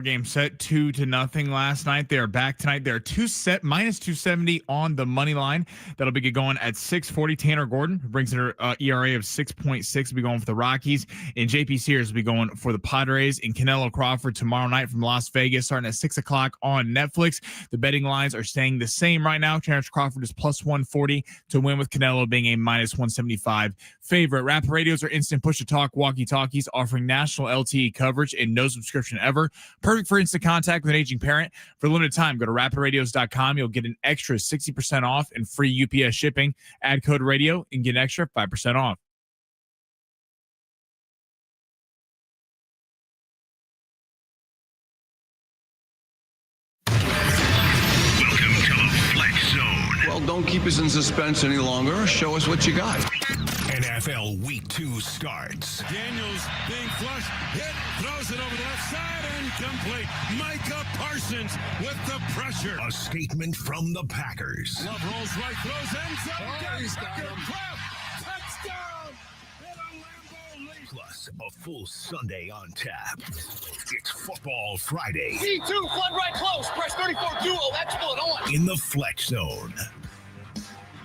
Game set 2-0 last night. They are back tonight. They're minus 270 on the money line. That'll be going at 640. Tanner Gordon, who brings an ERA of 6.6, will be going for the Rockies. And JP Sears will be going for the Padres. And Canelo Crawford tomorrow night from Las Vegas, starting at 6 o'clock on Netflix. The betting lines are staying the same right now. Terrence Crawford is plus 140 to win, with Canelo being a minus 175 favorite. Rapid radios are instant push-to-talk walkie-talkies offering national LTE coverage and no subscription ever. Perfect for instant contact with an aging parent. For a limited time, go to rapidradios.com. You'll get an extra 60% off and free UPS shipping. Add code radio and get an extra 5% off. Welcome to the Fletch Zone. Well, don't keep us in suspense any longer. Show us what you got. NFL Week 2 starts. Daniels being flushed, hit, throws it over the left side, incomplete. Micah Parsons with the pressure. A statement from the Packers. Love rolls right, throws end zone. Oh, he's got him. Touchdown! In a Lambeau lead. Plus, a full Sunday on tap. It's Football Friday C2, flood right close. Press 34 duo. That's flood on. in the Fletch Zone.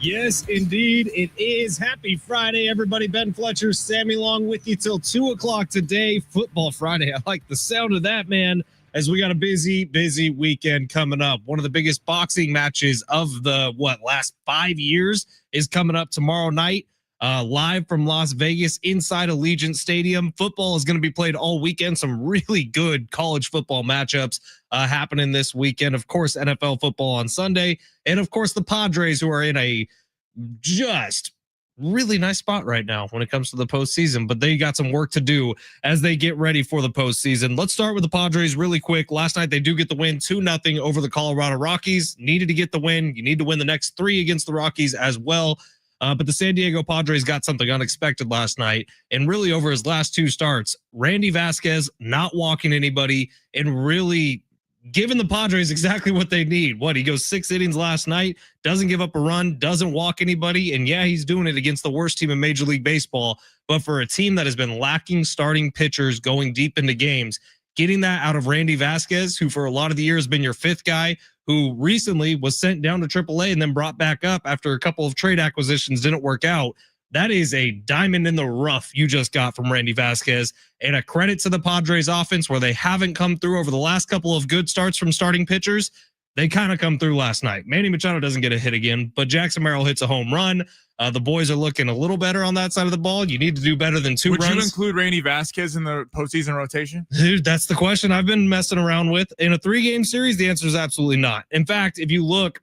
Yes, indeed. It is. Happy Friday, everybody. Ben Fletcher, Sammy Long with you till 2 o'clock today. Football Friday. I like the sound of that, man, as we got a busy weekend coming up. One of the biggest boxing matches of the, last 5 years is coming up tomorrow night, live from Las Vegas inside Allegiant Stadium. Football is going to be played all weekend. Some really good college football matchups happening this weekend. Of course, NFL football on Sunday. And of course, the Padres, who are in a just really nice spot right now when it comes to the postseason, but they got some work to do as they get ready for the postseason. Let's start with the Padres really quick. Last night, they do get the win 2-0 over the Colorado Rockies. Needed to get the win. You need to win the next 3 against the Rockies as well. But the San Diego Padres got something unexpected last night. And really over his last 2 starts, Randy Vasquez not walking anybody and really giving the Padres exactly what they need. He goes 6 innings last night, doesn't give up a run, doesn't walk anybody. And yeah, he's doing it against the worst team in Major League Baseball. But for a team that has been lacking starting pitchers going deep into games, getting that out of Randy Vasquez, who for a lot of the year has been your 5th guy, who recently was sent down to AAA and then brought back up after a couple of trade acquisitions didn't work out. That is a diamond in the rough you just got from Randy Vasquez, and a credit to the Padres offense where they haven't come through over the last couple of good starts from starting pitchers. They kind of come through last night. Manny Machado doesn't get a hit again, but Jackson Merrill hits a home run. The boys are looking a little better on that side of the ball. You need to do better than 2 runs. Would you include Randy Vasquez in the postseason rotation? Dude, that's the question I've been messing around with. In a 3-game series, the answer is absolutely not. In fact, if you look,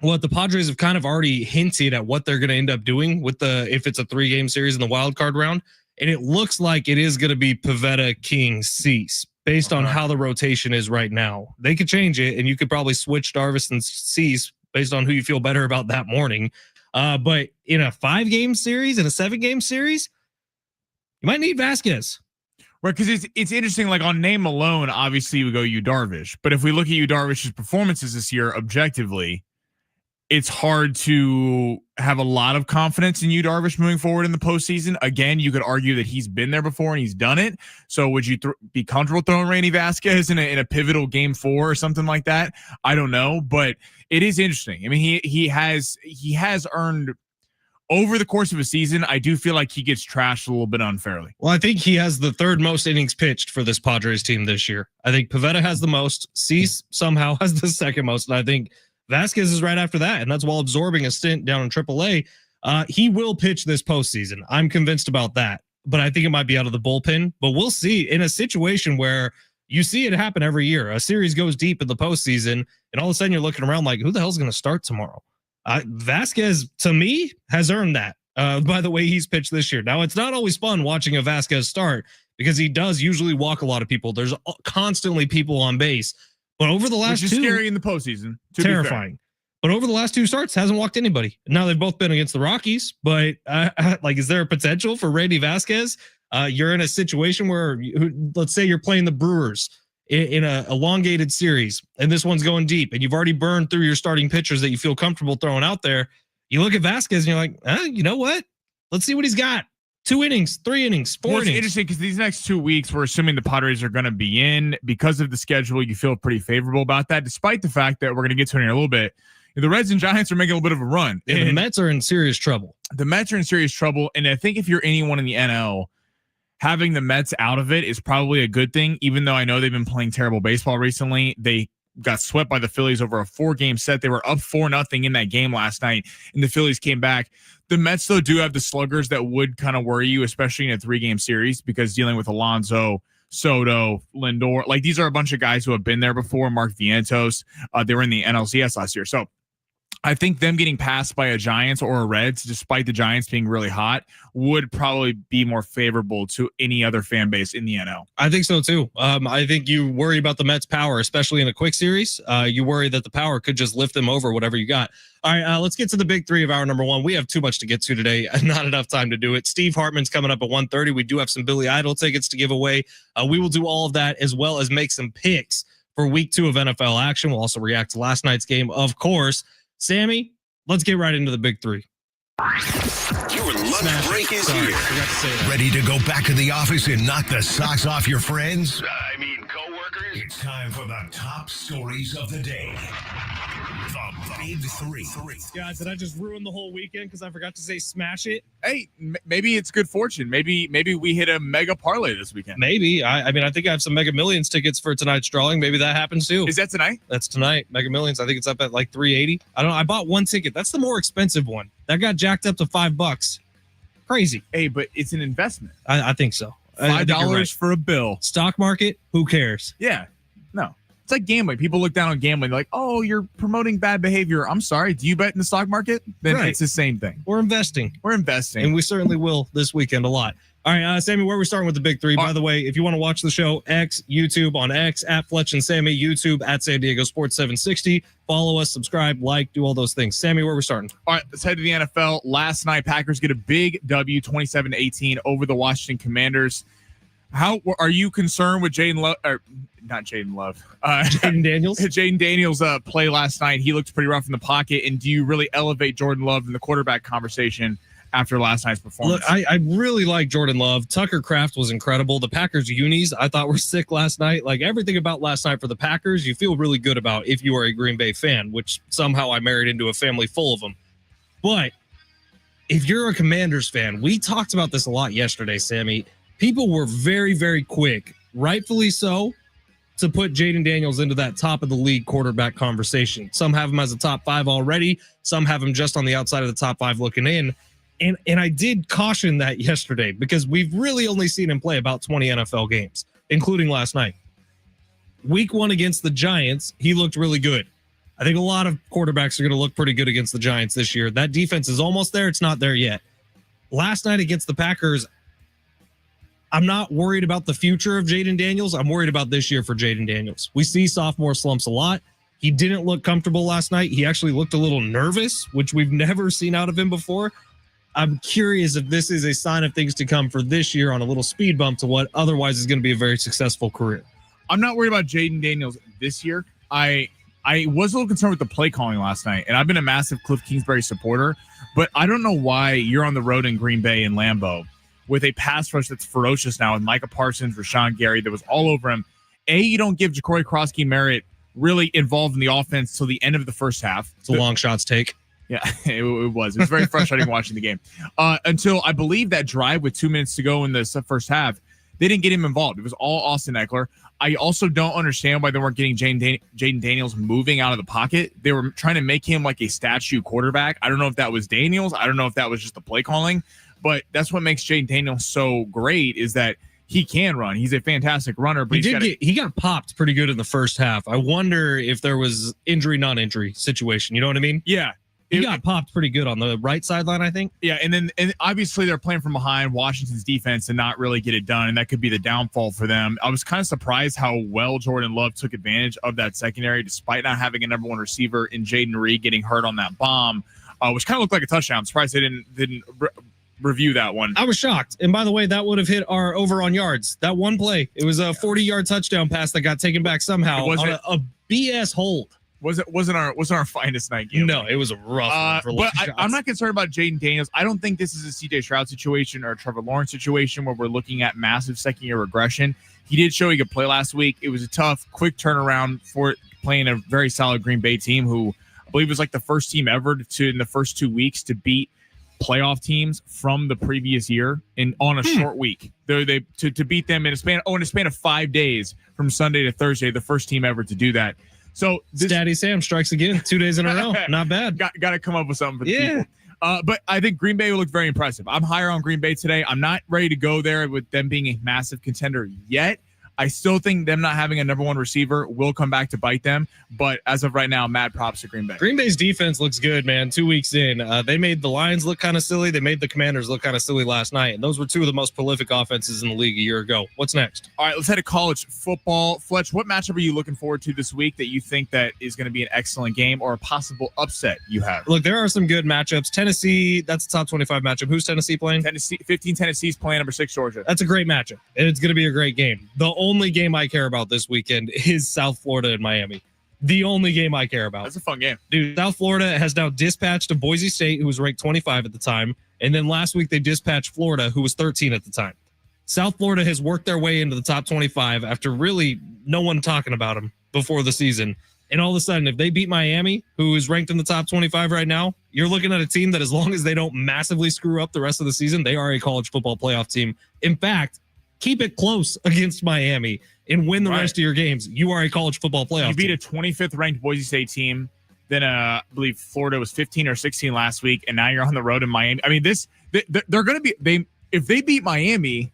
what the Padres have kind of already hinted at what they're going to end up doing with if it's a 3-game series in the wild card round. And it looks like it is going to be Pivetta, King, Cease, based on how the rotation is right now. They could change it, and you could probably switch Darvish and Cease based on who you feel better about that morning. But in a 5-game series, in a 7-game series, you might need Vasquez. Right, because it's interesting. Like on name alone, obviously we go Yu Darvish. But if we look at Yu Darvish's performances this year objectively, it's hard to have a lot of confidence in Yu Darvish moving forward in the postseason. Again, you could argue that he's been there before and he's done it. So would you be comfortable throwing Randy Vasquez in a pivotal game 4 or something like that? I don't know, but it is interesting. I mean, he has earned over the course of a season. I do feel like he gets trashed a little bit unfairly. Well, I think he has the 3rd most innings pitched for this Padres team this year. I think Pivetta has the most. Cease somehow has the 2nd most. And I think Vasquez is right after that, and that's while absorbing a stint down in AAA. He will pitch this postseason. I'm convinced about that, but I think it might be out of the bullpen. But we'll see in a situation where you see it happen every year. A series goes deep in the postseason, and all of a sudden you're looking around like, who the hell's going to start tomorrow? Vasquez, to me, has earned that by the way he's pitched this year. Now, it's not always fun watching a Vasquez start because he does usually walk a lot of people. There's constantly people on base. But over the last 2, scary in the postseason, terrifying. But over the last 2 starts, hasn't walked anybody. Now they've both been against the Rockies, but is there a potential for Randy Vasquez? You're in a situation where, let's say you're playing the Brewers in a elongated series, and this one's going deep, and you've already burned through your starting pitchers that you feel comfortable throwing out there. You look at Vasquez, and you're like, you know what? Let's see what he's got. 2 innings, 3 innings, 4 Well, it's innings. interesting because these next 2 weeks, we're assuming the Padres are going to be in because of the schedule. You feel pretty favorable about that, despite the fact that we're going to get to it in a little bit. The Reds and Giants are making a little bit of a run. Yeah, the Mets are in serious trouble. The Mets are in serious trouble. And I think if you're anyone in the NL, having the Mets out of it is probably a good thing, even though I know they've been playing terrible baseball recently. They got swept by the Phillies over a 4-game set. They were up 4-0 in that game last night, and the Phillies came back. The Mets, though, do have the sluggers that would kind of worry you, especially in a 3-game series, because dealing with Alonso, Soto, Lindor, like these are a bunch of guys who have been there before. Mark Vientos, they were in the NLCS last year. So I think them getting passed by a Giants or a Reds, despite the Giants being really hot, would probably be more favorable to any other fan base in the NL. I think so too. I think you worry about the Mets' power, especially in a quick series. You worry that the power could just lift them over whatever you got. All right, let's get to the big three of hour number one. We have too much to get to today. Not enough time to do it. Steve Hartman's coming up at 1:30. We do have some Billy Idol tickets to give away. We will do all of that as well as make some picks for week 2 of NFL action. We'll also react to last night's game, of course. Sammy, let's get right into the big three. Your lunch break is Sorry, here. forgot to say that. Ready to go back to the office and knock the socks off your friends? I mean, coworkers. It's time for the top stories of the day. The big three. Guys, did I just ruin the whole weekend because I forgot to say smash it? Hey, maybe it's good fortune. Maybe we hit a mega parlay this weekend. Maybe. I mean, I think I have some Mega Millions tickets for tonight's drawing. Maybe that happens too. Is that tonight? That's tonight. Mega Millions. I think it's up at like 380. I bought one ticket. That's the more expensive one. That got jacked up to $5. Crazy. Hey, but it's an investment. I think so. I think you're $5 right. for a bill. Stock market. Who cares? Yeah. No. It's like gambling. People look down on gambling. They're like, oh, you're promoting bad behavior. I'm sorry. Do you bet in the stock market? Then Right. it's the same thing. We're investing. We're investing. And we certainly will this weekend a lot. All right, Sammy, where are we starting with the big three? By the way, if you want to watch the show, YouTube on X, at Fletch and Sammy, YouTube, at San Diego Sports 760. Follow us, subscribe, like, do all those things. Sammy, where are we starting? All right, let's head to the NFL. Last night, Packers get a big W, 27-18 over the Washington Commanders. How are you concerned with Jaden Love? Or not Jaden Love. Jaden Daniels? Jaden Daniels' play last night. He looked pretty rough in the pocket. And do you really elevate Jordan Love in the quarterback conversation after last night's performance? Look, I really like Jordan Love. Tucker Kraft was incredible. The Packers unis, I thought were sick last night. Like everything about last night for the Packers, you feel really good about if you are a Green Bay fan, which somehow I married into a family full of them. But if you're a Commanders fan, we talked about this a lot yesterday, Sammy. People were very, very quick, rightfully so, to put Jaden Daniels into that top of the league quarterback conversation. Some have him as a top 5 already. Some have him just on the outside of the top 5 looking in. And I did caution that yesterday because we've really only seen him play about 20 NFL games, including last night. Week 1 against the Giants, he looked really good. I think a lot of quarterbacks are going to look pretty good against the Giants this year. That defense is almost there. It's not there yet. Last night against the Packers, I'm not worried about the future of Jaden Daniels. I'm worried about this year for Jaden Daniels. We see sophomore slumps a lot. He didn't look comfortable last night. He actually looked a little nervous, which we've never seen out of him before. I'm curious if this is a sign of things to come for this year on a little speed bump to what otherwise is going to be a very successful career. I'm not worried about Jaden Daniels this year. I was a little concerned with the play calling last night, and I've been a massive Cliff Kingsbury supporter, but I don't know why you're on the road in Green Bay and Lambeau with a pass rush that's ferocious now with Micah Parsons, Rashawn Gary, that was all over him. You don't give Ja'Cory Krosky-Merritt really involved in the offense till the end of the first half. It's a long shots take. Yeah, it was. It was very frustrating watching the game. Until I believe that drive with 2 minutes to go in the first half, they didn't get him involved. It was all Austin Eckler. I also don't understand why they weren't getting Jaden Daniels moving out of the pocket. They were trying to make him like a statue quarterback. I don't know if that was Daniels. I don't know if that was just the play calling. But that's what makes Jaden Daniels so great is that he can run. He's a fantastic runner. But he got popped pretty good in the first half. I wonder if there was injury, non-injury situation. You know what I mean? Yeah. He got popped pretty good on the right sideline, I think. Yeah, and obviously they're playing from behind Washington's defense and not really get it done, and that could be the downfall for them. I was kind of surprised how well Jordan Love took advantage of that secondary, despite not having a number one receiver in Jaden Reed getting hurt on that bomb, which kind of looked like a touchdown. I'm surprised they didn't review that one. I was shocked. And by the way, that would have hit our over on yards. That one play, it was a 40-yard touchdown pass that got taken back somehow on a BS hold. wasn't our finest night game. No, it was a rough one for but I'm not concerned about Jaden Daniels. I don't think this is a CJ Stroud situation or a Trevor Lawrence situation where we're looking at massive second-year regression. He did show he could play last week. It was a tough, quick turnaround for playing a very solid Green Bay team who I believe was like the first team ever to in the first 2 weeks to beat playoff teams from the previous year on a short week. To beat them in a span of 5 days from Sunday to Thursday, the first team ever to do that. So Daddy Sam strikes again 2 days in a row. Not bad. Got to come up with something for the people. But I think Green Bay will look very impressive. I'm higher on Green Bay today. I'm not ready to go there with them being a massive contender yet. I still think them not having a number one receiver will come back to bite them. But as of right now, mad props to Green Bay. Green Bay's defense looks good, man. 2 weeks in, they made the Lions look kind of silly. They made the Commanders look kind of silly last night. And those were two of the most prolific offenses in the league a year ago. What's next? All right, let's head to college football. Fletch, what matchup are you looking forward to this week that you think that is going to be an excellent game or a possible upset you have? Look, there are some good matchups. Tennessee, that's a top 25 matchup. Who's Tennessee playing? 15 Tennessee's playing number 6 Georgia. That's a great matchup. And it's going to be a great game. The only game I care about this weekend is South Florida and Miami. The only game I care about. That's a fun game. Dude, South Florida has now dispatched to Boise State, who was ranked 25 at the time. And then last week they dispatched Florida, who was 13 at the time. South Florida has worked their way into the top 25 after really no one talking about them before the season. And all of a sudden, if they beat Miami, who is ranked in the top 25 right now, you're looking at a team that as long as they don't massively screw up the rest of the season, they are a college football playoff team. In fact, keep it close against Miami and win the rest of your games. You are a college football playoff You beat team. a 25th ranked Boise State team. Then I believe Florida was 15 or 16 last week, and now you're on the road in Miami. I mean, they're going to be if they beat Miami,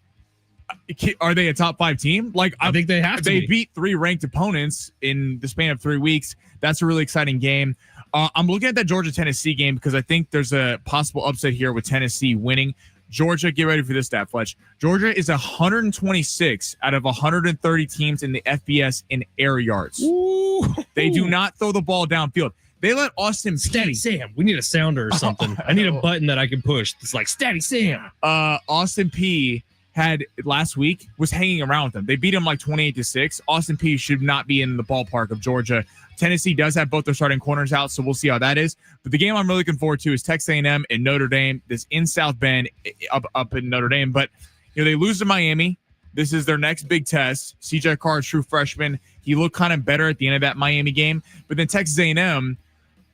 are they a top 5 team? Like I think they have to. They beat 3 ranked opponents in the span of 3 weeks. That's a really exciting game. I'm looking at that Georgia-Tennessee game because I think there's a possible upset here with Tennessee winning. Georgia, get ready for this stat, Fletch. Georgia is 126 out of 130 teams in the FBS in air yards. Ooh. They do not throw the ball downfield. They let Austin Steady P. Sam. We need a sounder or something. I need a button that I can push. It's like Steady Sam. Austin P had last week was hanging around with them. They beat him like 28-6. Austin P should not be in the ballpark of Georgia. Tennessee does have both their starting corners out, so we'll see how that is. But the game I'm really looking forward to is Texas A&M and Notre Dame. This in South Bend, up in Notre Dame. But they lose to Miami. This is their next big test. CJ Carr, true freshman. He looked kind of better at the end of that Miami game. But then Texas A&M,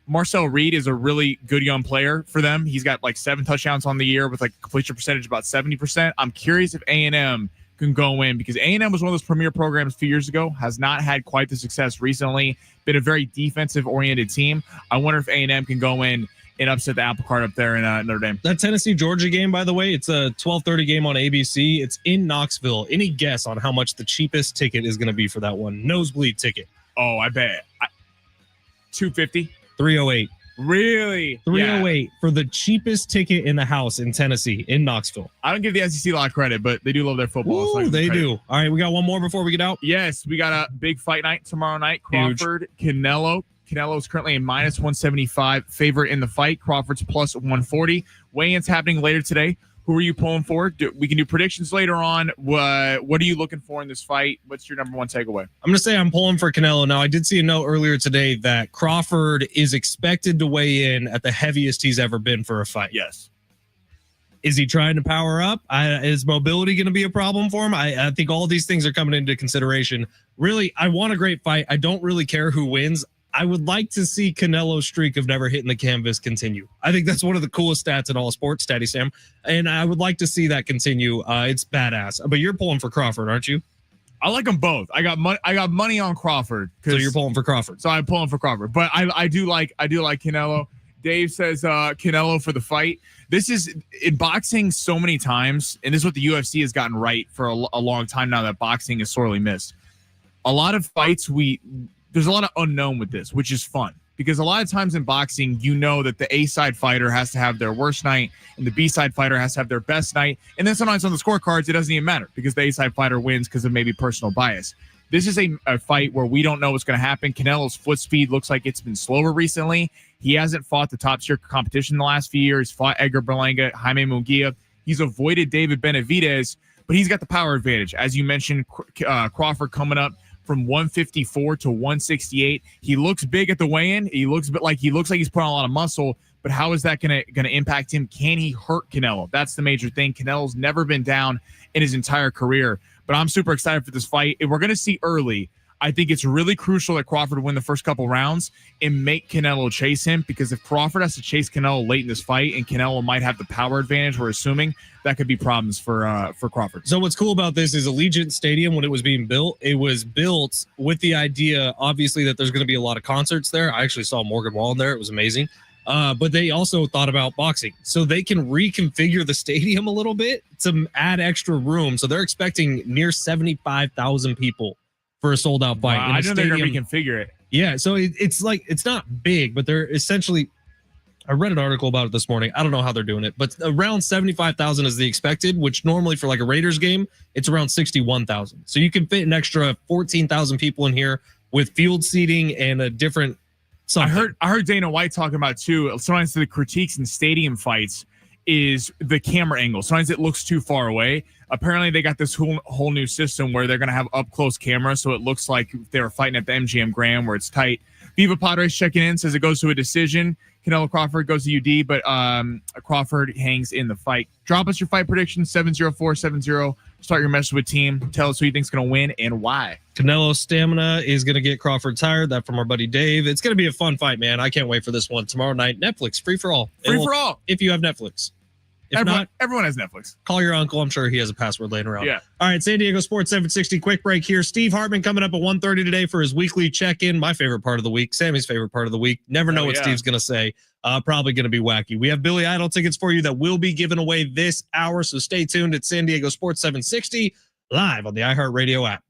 Marcel Reed is a really good young player for them. He's got like 7 touchdowns on the year with like completion percentage about 70%. I'm curious if A&M can go in because A&M was one of those premier programs a few years ago, has not had quite the success recently, been a very defensive-oriented team. I wonder if A&M can go in and upset the apple cart up there in Notre Dame. That Tennessee-Georgia game, by the way, it's a 12:30 game on ABC. It's in Knoxville. Any guess on how much the cheapest ticket is going to be for that one? Nosebleed ticket. Oh, I bet. $250. $308. Really? $308 for the cheapest ticket in the house in Tennessee, in Knoxville. I don't give the SEC a lot of credit, but they do love their football. Ooh, so they do. All right, we got one more before we get out. Yes, we got a big fight night tomorrow night. Crawford, Canelo. Canelo is currently a minus 175 favorite in the fight. Crawford's plus 140. Weigh-ins happening later today. Who are you pulling for? We can do predictions later on. What are you looking for in this fight? What's your number one takeaway? I'm going to say I'm pulling for Canelo. Now, I did see a note earlier today that Crawford is expected to weigh in at the heaviest he's ever been for a fight. Yes. Is he trying to power up? Is mobility going to be a problem for him? I think all these things are coming into consideration. Really, I want a great fight. I don't really care who wins. I would like to see Canelo's streak of never hitting the canvas continue. I think that's one of the coolest stats in all sports, Daddy Sam. And I would like to see that continue. It's badass. But you're pulling for Crawford, aren't you? I like them both. I got money on Crawford. So you're pulling for Crawford. So I'm pulling for Crawford. But I do like Canelo. Dave says Canelo for the fight. This is in boxing so many times, and this is what the UFC has gotten right for a long time now, that boxing is sorely missed. A lot of fights there's a lot of unknown with this, which is fun because a lot of times in boxing, you know that the A-side fighter has to have their worst night and the B-side fighter has to have their best night. And then sometimes on the scorecards, it doesn't even matter because the A-side fighter wins because of maybe personal bias. This is a fight where we don't know what's going to happen. Canelo's foot speed looks like it's been slower recently. He hasn't fought the top-tier competition in the last few years. Fought Edgar Berlanga, Jaime Munguia. He's avoided David Benavidez, but he's got the power advantage. As you mentioned, Crawford coming up, from 154 to 168. He looks big at the weigh-in. He looks like he's putting on a lot of muscle. But how is that gonna impact him? Can he hurt Canelo? That's the major thing. Canelo's never been down in his entire career. But I'm super excited for this fight. If we're gonna see early, I think it's really crucial that Crawford win the first couple rounds and make Canelo chase him, because if Crawford has to chase Canelo late in this fight and Canelo might have the power advantage, we're assuming that could be problems for Crawford. So what's cool about this is Allegiant Stadium, when it was being built, it was built with the idea, obviously, that there's going to be a lot of concerts there. I actually saw Morgan Wallen there. It was amazing. But they also thought about boxing, so they can reconfigure the stadium a little bit to add extra room. So they're expecting near 75,000 people for a sold out fight. Wow, I know they're going to reconfigure it. Yeah. So it's like, it's not big, but they're essentially, I read an article about it this morning. I don't know how they're doing it, but around 75,000 is the expected, which normally for like a Raiders game, it's around 61,000. So you can fit an extra 14,000 people in here with field seating and a different something. I heard Dana White talking about too. Sometimes the critiques in stadium fights is the camera angle. Sometimes it looks too far away. Apparently they got this whole new system where they're going to have up close cameras, so it looks like they were fighting at the MGM Grand where it's tight. Viva Padres checking in, says it goes to a decision. Canelo Crawford goes to UD, but Crawford hangs in the fight. Drop us your fight prediction, 70470. Start your message with team. Tell us who you think's going to win and why. Canelo stamina is going to get Crawford tired. That from our buddy Dave. It's going to be a fun fight, man. I can't wait for this one. Tomorrow night, Netflix, free for all. Free for all. If you have Netflix. If not, everyone has Netflix. Call your uncle. I'm sure he has a password laying around. Yeah. All right, San Diego Sports 760. Quick break here. Steve Hartman coming up at 1:30 today for his weekly check-in. My favorite part of the week. Sammy's favorite part of the week. Never know what Steve's going to say. Probably going to be wacky. We have Billy Idol tickets for you that will be given away this hour, so stay tuned at San Diego Sports 760 live on the iHeartRadio app.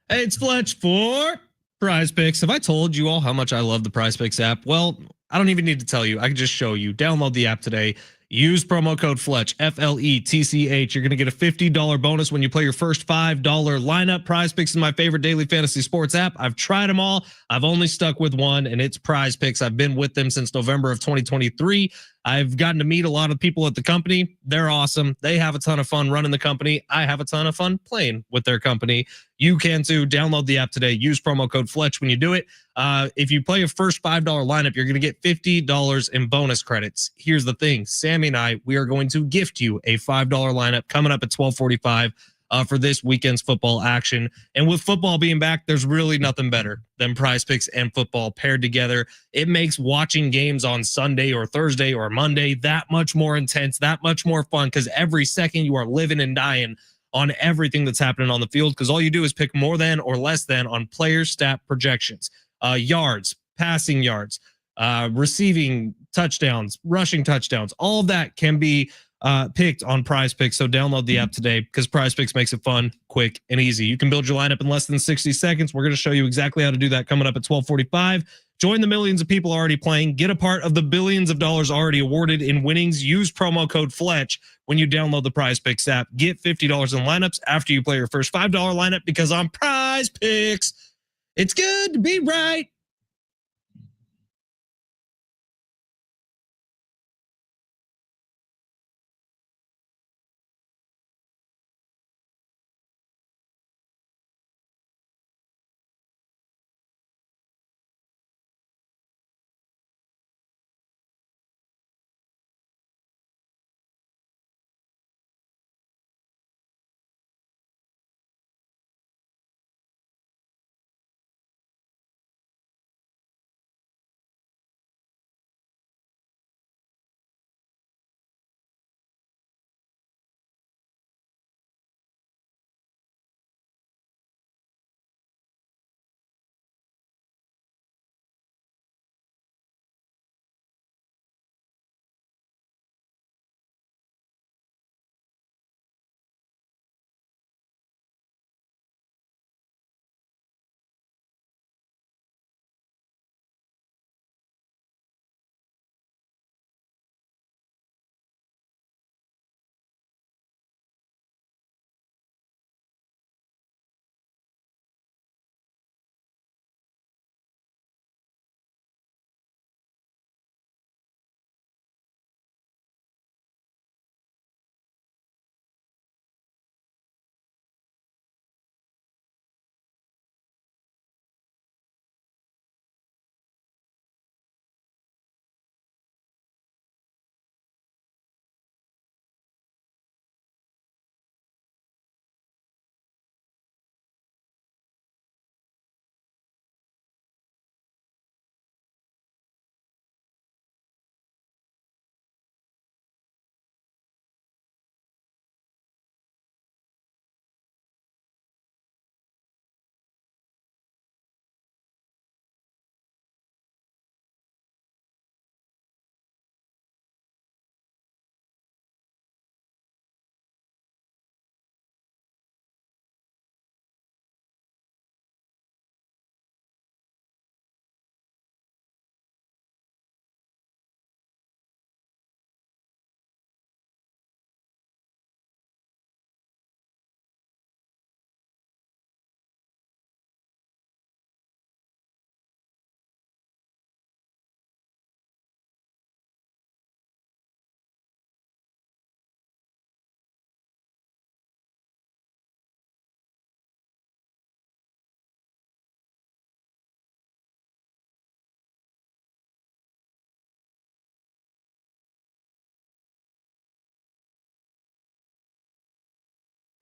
Hey, it's Fletch for Prize Picks. Have I told you all how much I love the Prize Picks app? Well, I don't even need to tell you. I can just show you. Download the app today. Use promo code Fletch, FLETCH. You're going to get a $50 bonus when you play your first $5 lineup. Prize Picks is my favorite daily fantasy sports app. I've tried them all. I've only stuck with one, and it's Prize Picks. I've been with them since November of 2023. I've gotten to meet a lot of people at the company. They're awesome. They have a ton of fun running the company. I have a ton of fun playing with their company. You can too. Download the app today. Use promo code Fletch when you do it. If you play a first $5 lineup, you're going to get $50 in bonus credits. Here's the thing. Sammy and I, we are going to gift you a $5 lineup coming up at 12:45 for this weekend's football action. And with football being back, there's really nothing better than Prize Picks and football paired together. It makes watching games on Sunday or Thursday or Monday that much more intense, that much more fun, because every second you are living and dying on everything that's happening on the field, because all you do is pick more than or less than on player stat projections, yards, passing yards, receiving touchdowns, rushing touchdowns. All of that can be picked on Prize Picks. So download the app today, because Prize Picks makes it fun, quick, and easy. You can build your lineup in less than 60 seconds. We're going to show you exactly how to do that coming up at 12:45. Join the millions of people already playing. Get a part of the billions of dollars already awarded in winnings. Use promo code Fletch when you download the Prize Picks app. Get $50 in lineups after you play your first $5 lineup, because on Prize Picks, it's good to be right.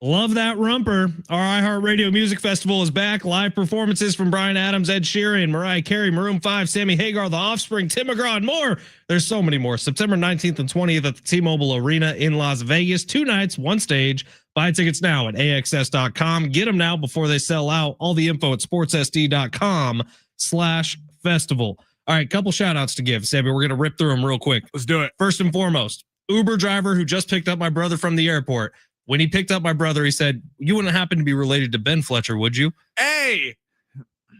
Love that rumper. Our iHeartRadio Music Festival is back. Live performances from Bryan Adams, Ed Sheeran, Mariah Carey, Maroon 5, Sammy Hagar, The Offspring, Tim McGraw, and more. There's so many more. September 19th and 20th at the T-Mobile Arena in Las Vegas. 2 nights, 1 stage. Buy tickets now at AXS.com. Get them now before they sell out. All the info at sportsSD.com/festival. All right, couple shout outs to give. Sammy, we're going to rip through them real quick. Let's do it. First and foremost, Uber driver who just picked up my brother from the airport. When he picked up my brother, he said, "You wouldn't happen to be related to Ben Fletcher, would you?" Hey,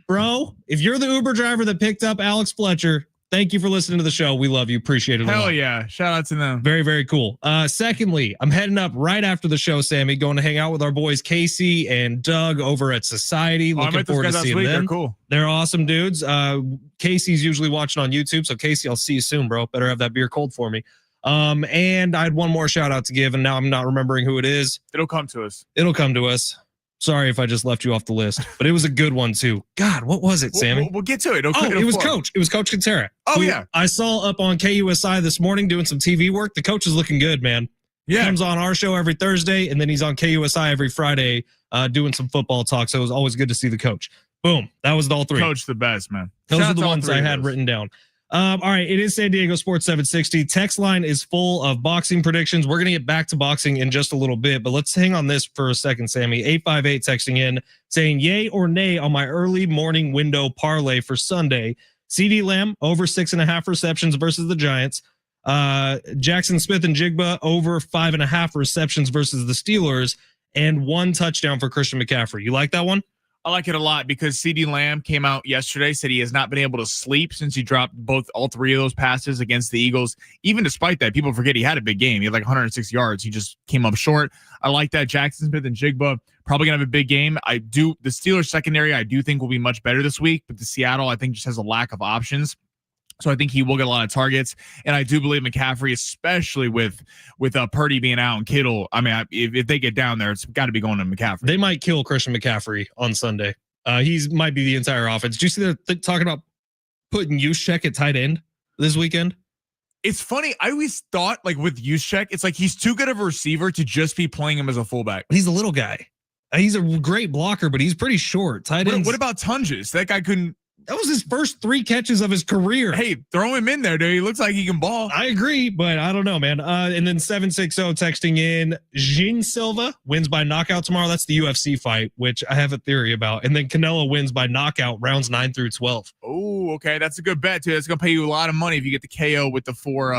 bro, if you're the Uber driver that picked up Alex Fletcher, thank you for listening to the show. We love you. Appreciate it. Hell yeah. Shout out to them. Very, very cool. Secondly, I'm heading up right after the show, Sammy, going to hang out with our boys Casey and Doug over at Society. Looking forward to seeing them. They're cool. They're awesome dudes. Casey's usually watching on YouTube. So Casey, I'll see you soon, bro. Better have that beer cold for me. And I had one more shout out to give, and now I'm not remembering who it is. It'll come to us. Sorry if I just left you off the list, but it was a good one too. God, what was it, Sammy? We'll get to it. It was Coach. It was Coach Quintera. Yeah. I saw up on KUSI this morning doing some TV work. The coach is looking good, man. Yeah. He comes on our show every Thursday, and then he's on KUSI every Friday doing some football talk. So it was always good to see the coach. Boom. That was all 3. Coach the best, man. Those are the ones I had written down. All right, it is San Diego Sports 760. Text line is full of boxing predictions. We're going to get back to boxing in just a little bit, but let's hang on this for a second, Sammy. 858 texting in saying yay or nay on my early morning window parlay for Sunday. CeeDee Lamb over 6.5 receptions versus the Giants. Jackson Smith and Jigba over 5.5 receptions versus the Steelers, and 1 touchdown for Christian McCaffrey. You like that one? I like it a lot because CeeDee Lamb came out yesterday, said he has not been able to sleep since he dropped all 3 of those passes against the Eagles. Even despite that, people forget he had a big game. He had like 106 yards. He just came up short. I like that. Jackson Smith and Jigba probably going to have a big game. The Steelers secondary, I do think will be much better this week, but the Seattle, I think, just has a lack of options. So I think he will get a lot of targets. And I do believe McCaffrey, especially with Purdy being out and Kittle. I mean, if they get down there, it's got to be going to McCaffrey. They might kill Christian McCaffrey on Sunday. He might be the entire offense. Do you see they're talking about putting Juszczyk at tight end this weekend? It's funny. I always thought, like, with Juszczyk, it's like he's too good of a receiver to just be playing him as a fullback. He's a little guy. He's a great blocker, but he's pretty short. Tight ends. What about Tunges? That guy couldn't. That was his first 3 catches of his career. Hey, throw him in there, dude. He looks like he can ball. I agree, but I don't know, man. And then 760 texting in, Jean Silva wins by knockout tomorrow. That's the UFC fight, which I have a theory about. And then Canelo wins by knockout rounds 9 through 12. Oh, okay. That's a good bet, too. That's going to pay you a lot of money if you get the KO with the 4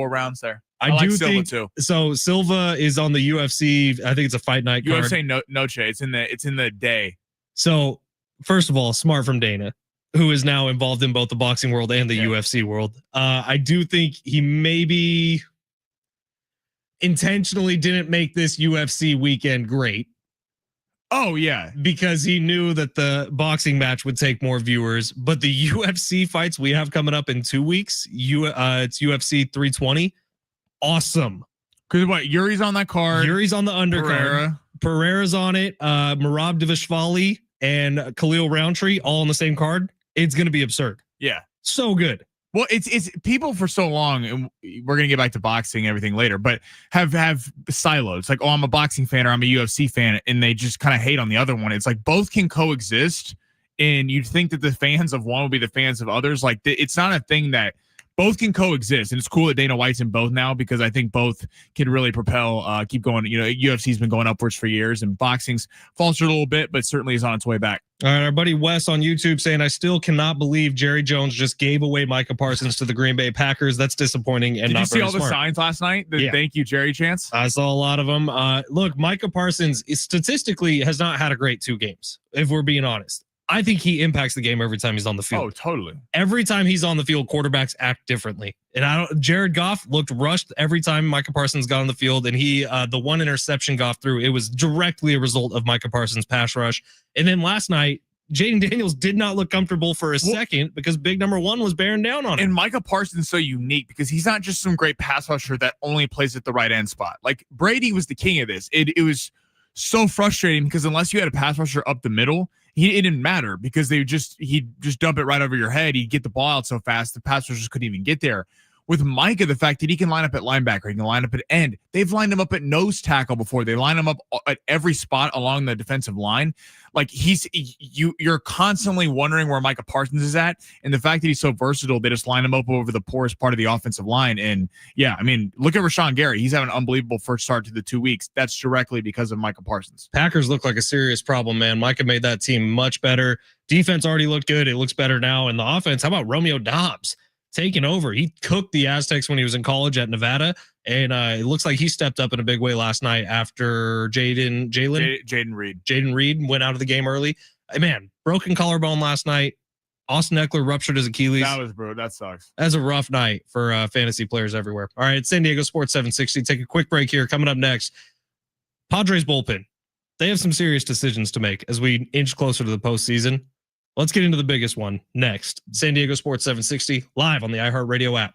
rounds there. I like do Silva think too. So Silva is on the UFC. I think it's a fight night card. UFC Noche. It's in the day. So first of all, smart from Dana, who is now involved in both the boxing world and the UFC world. I do think he maybe intentionally didn't make this UFC weekend great. Oh, yeah. Because he knew that the boxing match would take more viewers. But the UFC fights we have coming up in 2 weeks, it's UFC 320. Awesome. Because what? Yuri's on that card. Yuri's on the undercard. Pereira's on it. Merab Dvalishvili and Khalil Roundtree all on the same card. It's going to be absurd. Yeah. So good. Well, it's people for so long, and we're going to get back to boxing and everything later, but have silos. Like, oh, I'm a boxing fan or I'm a UFC fan, and they just kind of hate on the other one. It's like both can coexist, and you'd think that the fans of one will be the fans of others. Like, it's not a thing that both can coexist, and it's cool that Dana White's in both now because I think both can really propel, keep going. You know, UFC's been going upwards for years, and boxing's faltered a little bit, but certainly is on its way back. All right, our buddy Wes on YouTube saying, I still cannot believe Jerry Jones just gave away Micah Parsons to the Green Bay Packers. That's disappointing and Did not you see all smart. the signs last night? Yeah. Thank you, Jerry chants? I saw a lot of them. Look, Micah Parsons statistically has not had a great 2 games, if we're being honest. I think he impacts the game every time he's on the field. Oh, totally. Every time he's on the field, quarterbacks act differently. And Jared Goff looked rushed every time Micah Parsons got on the field. And the 1 interception Goff threw, it was directly a result of Micah Parsons' pass rush. And then last night, Jaden Daniels did not look comfortable for a second because big number 1 was bearing down on him. And Micah Parsons is so unique because he's not just some great pass rusher that only plays at the right end spot. Like Brady was the king of this. It was so frustrating because unless you had a pass rusher up the middle, it didn't matter because he'd just dump it right over your head. He'd get the ball out so fast the pass rushers couldn't even get there. with Micah, the fact that he can line up at linebacker, he can line up at end. They've lined him up at nose tackle before. They line him up at every spot along the defensive line. Like you're constantly wondering where Micah Parsons is at. And the fact that he's so versatile, they just line him up over the poorest part of the offensive line. And yeah, I mean, look at Rashawn Gary. He's having an unbelievable first start to the 2 weeks. That's directly because of Micah Parsons. Packers look like a serious problem, man. Micah made that team much better. Defense already looked good. It looks better now. And the offense, how about Romeo Doubs taking over? He cooked the Aztecs when he was in college at Nevada. And it looks like he stepped up in a big way last night after Jaden Reed went out of the game early. Man, broken collarbone last night. Austin Eckler ruptured his Achilles. That sucks. That's a rough night for fantasy players everywhere. All right, San Diego Sports 760. Take a quick break here. Coming up next, Padres bullpen. They have some serious decisions to make as we inch closer to the postseason. Let's get into the biggest one next. San Diego Sports 760 live on the iHeartRadio app.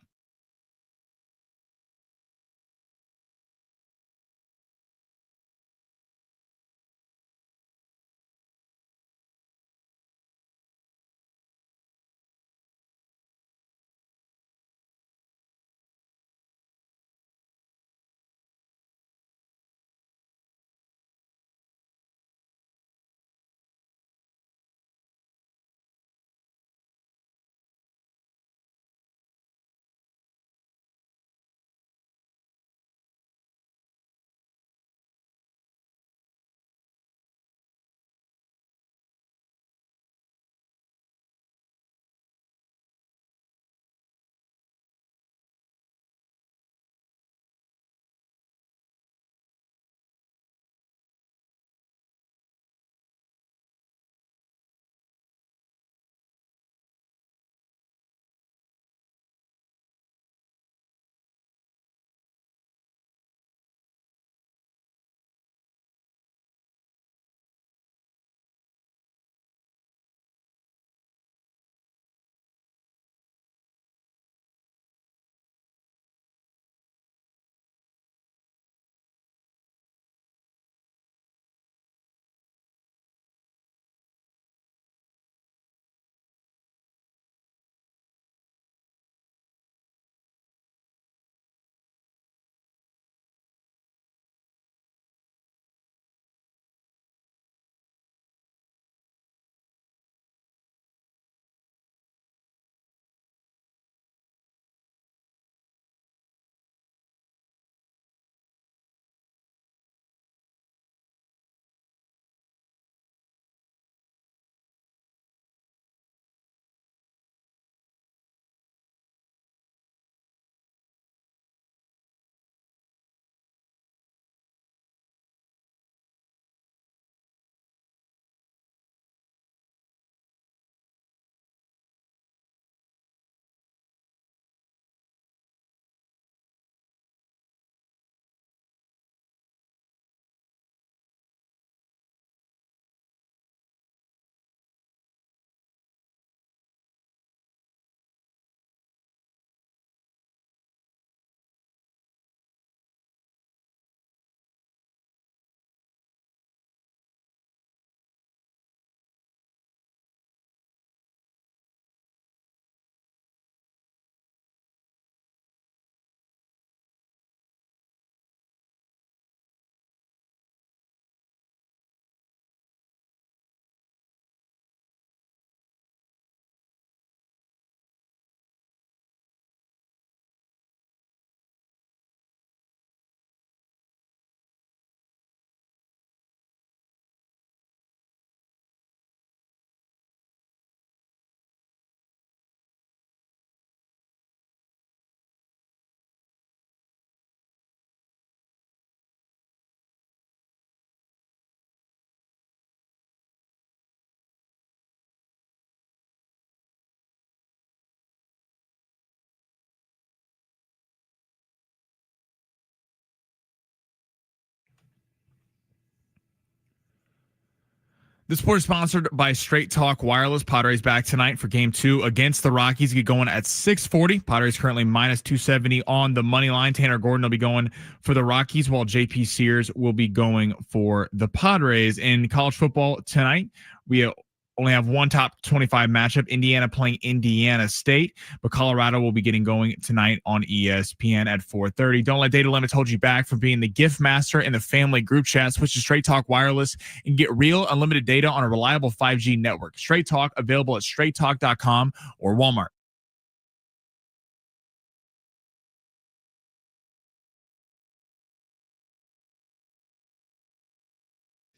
This sport is sponsored by Straight Talk Wireless. Padres back tonight for game 2 against the Rockies. Get going at 640. Padres currently minus 270 on the money line. Tanner Gordon will be going for the Rockies, while JP Sears will be going for the Padres. In college football tonight, we only have one top 25 matchup. Indiana playing Indiana State, but Colorado will be getting going tonight on ESPN at 4:30. Don't let data limits hold you back from being the gift master in the family group chat. Switch to Straight Talk Wireless and get real unlimited data on a reliable 5G network. Straight Talk, available at straighttalk.com or Walmart.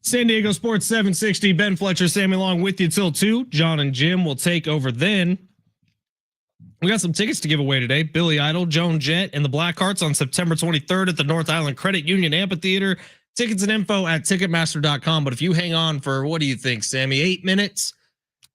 San Diego Sports 760, Ben Fletcher, Sammy Long with you till 2. John and Jim will take over then. We got some tickets to give away today. Billy Idol, Joan Jett, and the Blackhearts on September 23rd at the North Island Credit Union Amphitheater. Tickets and info at Ticketmaster.com. But if you hang on for, what do you think, Sammy, 8 minutes?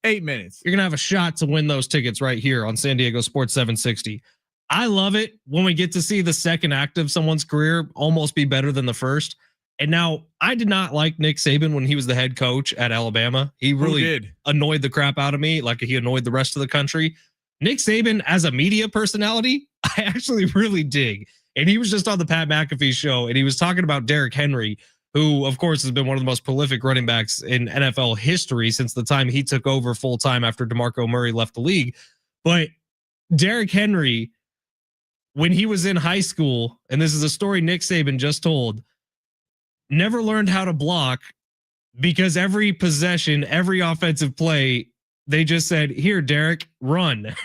8 minutes. You're going to have a shot to win those tickets right here on San Diego Sports 760. I love it when we get to see the second act of someone's career almost be better than the first. And now, I did not like Nick Saban when he was the head coach at Alabama. He really annoyed the crap out of me, like he annoyed the rest of the country. Nick Saban, as a media personality, I actually really dig. And he was just on the Pat McAfee show, and he was talking about Derrick Henry, who, of course, has been one of the most prolific running backs in NFL history since the time he took over full time after DeMarco Murray left the league. But Derrick Henry, when he was in high school, and this is a story Nick Saban just told, never learned how to block because every possession, every offensive play, they just said, "Here, Derrick, run."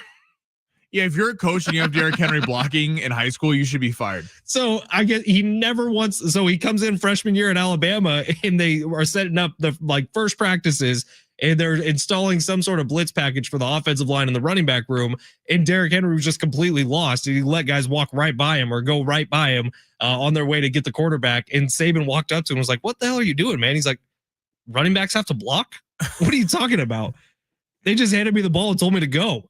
Yeah, if you're a coach and you have Derrick Henry blocking in high school, you should be fired. So I guess he never once. So he comes in freshman year in Alabama, and they are setting up the first practices, and they're installing some sort of blitz package for the offensive line in the running back room. And Derrick Henry was just completely lost. He let guys walk right by him or go right by him on their way to get the quarterback. And Saban walked up to him and was like, "What the hell are you doing, man?" He's like, "Running backs have to block? What are you talking about? They just handed me the ball and told me to go."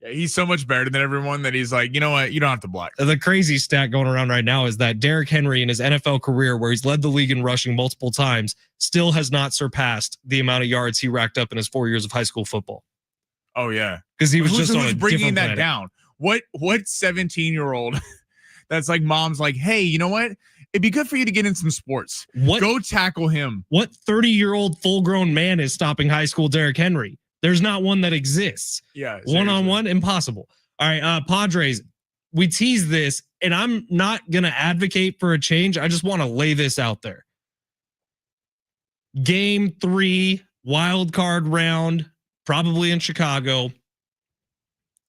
Yeah, he's so much better than everyone that he's like, you know what? You don't have to block. The crazy stat going around right now is that Derrick Henry in his NFL career, where he's led the league in rushing multiple times, still has not surpassed the amount of yards he racked up in his 4 years of high school football. Oh yeah, because he was just on a bringing that planet. down. What 17-year-old that's like mom's like, hey, you know what? It'd be good for you to get in some sports. Go tackle him. What 30-year-old full-grown man is stopping high school Derrick Henry? There's not one that exists. Yeah. One-on-one, impossible. All right, Padres, we tease this, and I'm not going to advocate for a change. I just want to lay this out there. Game 3, wild card round, probably in Chicago.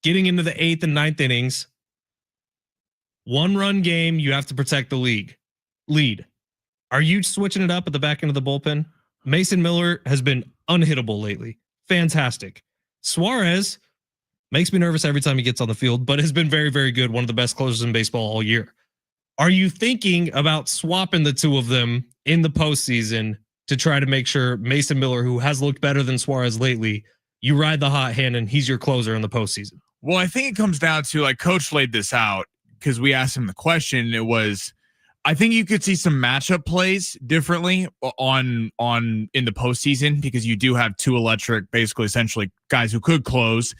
Getting into the 8th and 9th innings. 1-run game, you have to protect the lead. Are you switching it up at the back end of the bullpen? Mason Miller has been unhittable lately. Fantastic. Suarez makes me nervous every time he gets on the field, but has been very, very good. One of the best closers in baseball all year. Are you thinking about swapping the two of them in the postseason to try to make sure Mason Miller, who has looked better than Suarez lately, you ride the hot hand and he's your closer in the postseason? Well, I think it comes down to, like, Coach laid this out because we asked him the question. It was, I think you could see some matchup plays differently on in the postseason because you do have two electric, basically essentially guys who could close.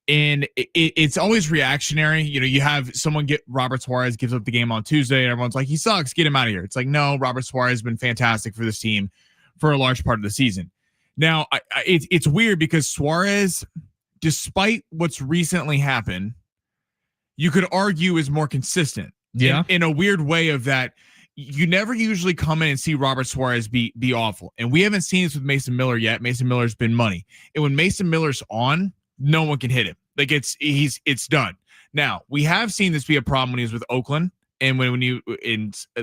And it's always reactionary. You know, you have someone get Robert Suarez gives up the game on Tuesday and everyone's like, he sucks, get him out of here. It's like, no, Robert Suarez has been fantastic for this team for a large part of the season. Now, it's weird because Suarez, despite what's recently happened, you could argue is more consistent. Yeah. In a weird way of that, you never usually come in and see Robert Suarez be awful. And we haven't seen this with Mason Miller yet. Mason Miller's been money. And when Mason Miller's on, no one can hit him. Like it's done. Now, we have seen this be a problem when he was with Oakland. And when you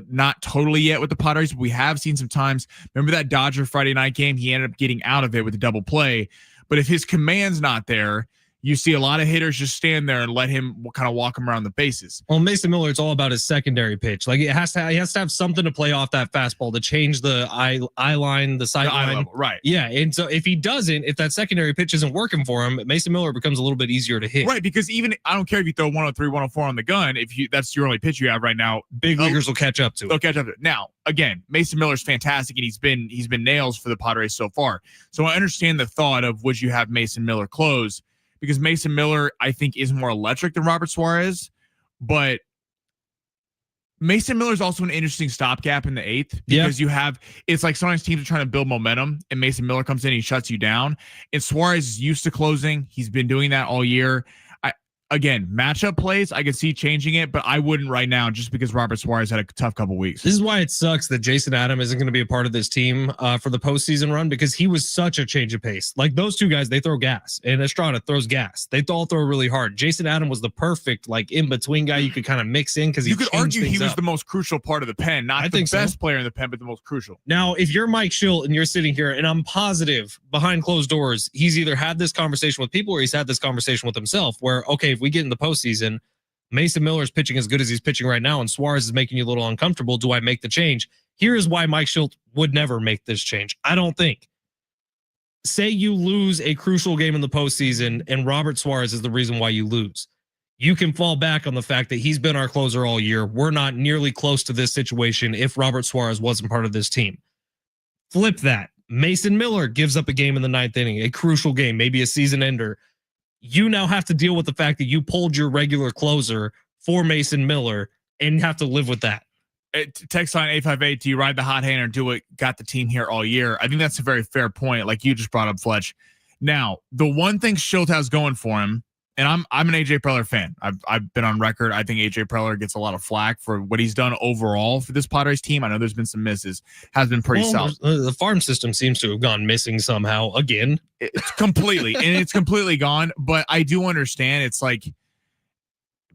not totally yet with the Padres, we have seen some times. Remember that Dodger Friday night game? He ended up getting out of it with a double play. But if his command's not there, you see a lot of hitters just stand there and let him kind of walk him around the bases. Well, Mason Miller, it's all about his secondary pitch. Like he has to have something to play off that fastball to change the eye line, the side line. Level, right. Yeah. And so if he doesn't, if that secondary pitch isn't working for him, Mason Miller becomes a little bit easier to hit. Right. Because even, I don't care if you throw 103, 104 on the gun, if that's your only pitch you have right now, big leaguers will catch up to it. They'll catch up to it. Now, again, Mason Miller's fantastic and he's been nails for the Padres so far. So I understand the thought of would you have Mason Miller close? Because Mason Miller, I think, is more electric than Robert Suarez. But Mason Miller is also an interesting stopgap in the 8th because it's like sometimes teams are trying to build momentum and Mason Miller comes in and he shuts you down. And Suarez is used to closing. He's been doing that all year. Again, matchup plays, I could see changing it, but I wouldn't right now just because Robert Suarez had a tough couple weeks. This is why it sucks that Jason Adam isn't going to be a part of this team for the postseason run, because he was such a change of pace. Like those two guys, they throw gas, and Estrada throws gas. They all throw really hard. Jason Adam was the perfect like in between guy you could kind of mix in because you could argue he was the most crucial part of the pen, not the best player in the pen, but the most crucial. Now, if you're Mike Schilt and you're sitting here, and I'm positive behind closed doors, he's either had this conversation with people or he's had this conversation with himself where, okay, if we get in the postseason, Mason Miller is pitching as good as he's pitching right now, and Suarez is making you a little uncomfortable. Do I make the change? Here is why Mike Schilt would never make this change. I don't think. Say you lose a crucial game in the postseason, and Robert Suarez is the reason why you lose. You can fall back on the fact that he's been our closer all year. We're not nearly close to this situation if Robert Suarez wasn't part of this team. Flip that. Mason Miller gives up a game in the 9th inning, a crucial game, maybe a season ender. You now have to deal with the fact that you pulled your regular closer for Mason Miller and have to live with that. Text line 858, do you ride the hot hand or do it? Got the team here all year. I think that's a very fair point, like you just brought up, Fletch. Now, the one thing Schilt has going for him, and I'm an AJ Preller fan. I've been on record. I think AJ Preller gets a lot of flack for what he's done overall for this Padres team. I know there's been some misses. Has been pretty solid. The farm system seems to have gone missing somehow again. It's completely gone. But I do understand. It's like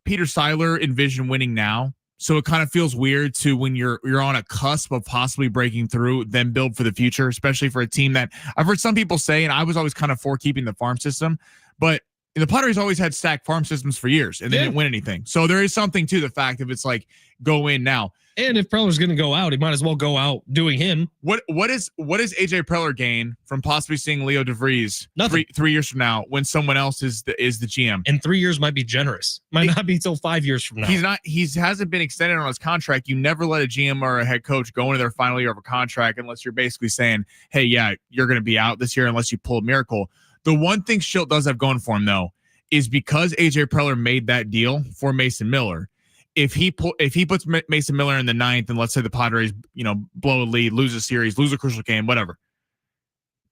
Peter Seiler envisioned winning now. So it kind of feels weird to when you're on a cusp of possibly breaking through, then build for the future, especially for a team that I've heard some people say, and I was always kind of for keeping the farm system, but the Padres always had stacked farm systems for years and they didn't win anything. So there is something to the fact of it's like go in now. And if Preller's going to go out, he might as well go out doing him. What is AJ Preller gain from possibly seeing Leo DeVries three years from now when someone else is the GM? And 3 years might be generous. Might not be till 5 years from now. He hasn't been extended on his contract. You never let a GM or a head coach go into their final year of a contract unless you're basically saying, hey, yeah, you're going to be out this year unless you pull a miracle. The one thing Schilt does have going for him, though, is because AJ Preller made that deal for Mason Miller. If he puts Mason Miller in the 9th, and let's say the Padres, blow a lead, lose a series, lose a crucial game, whatever,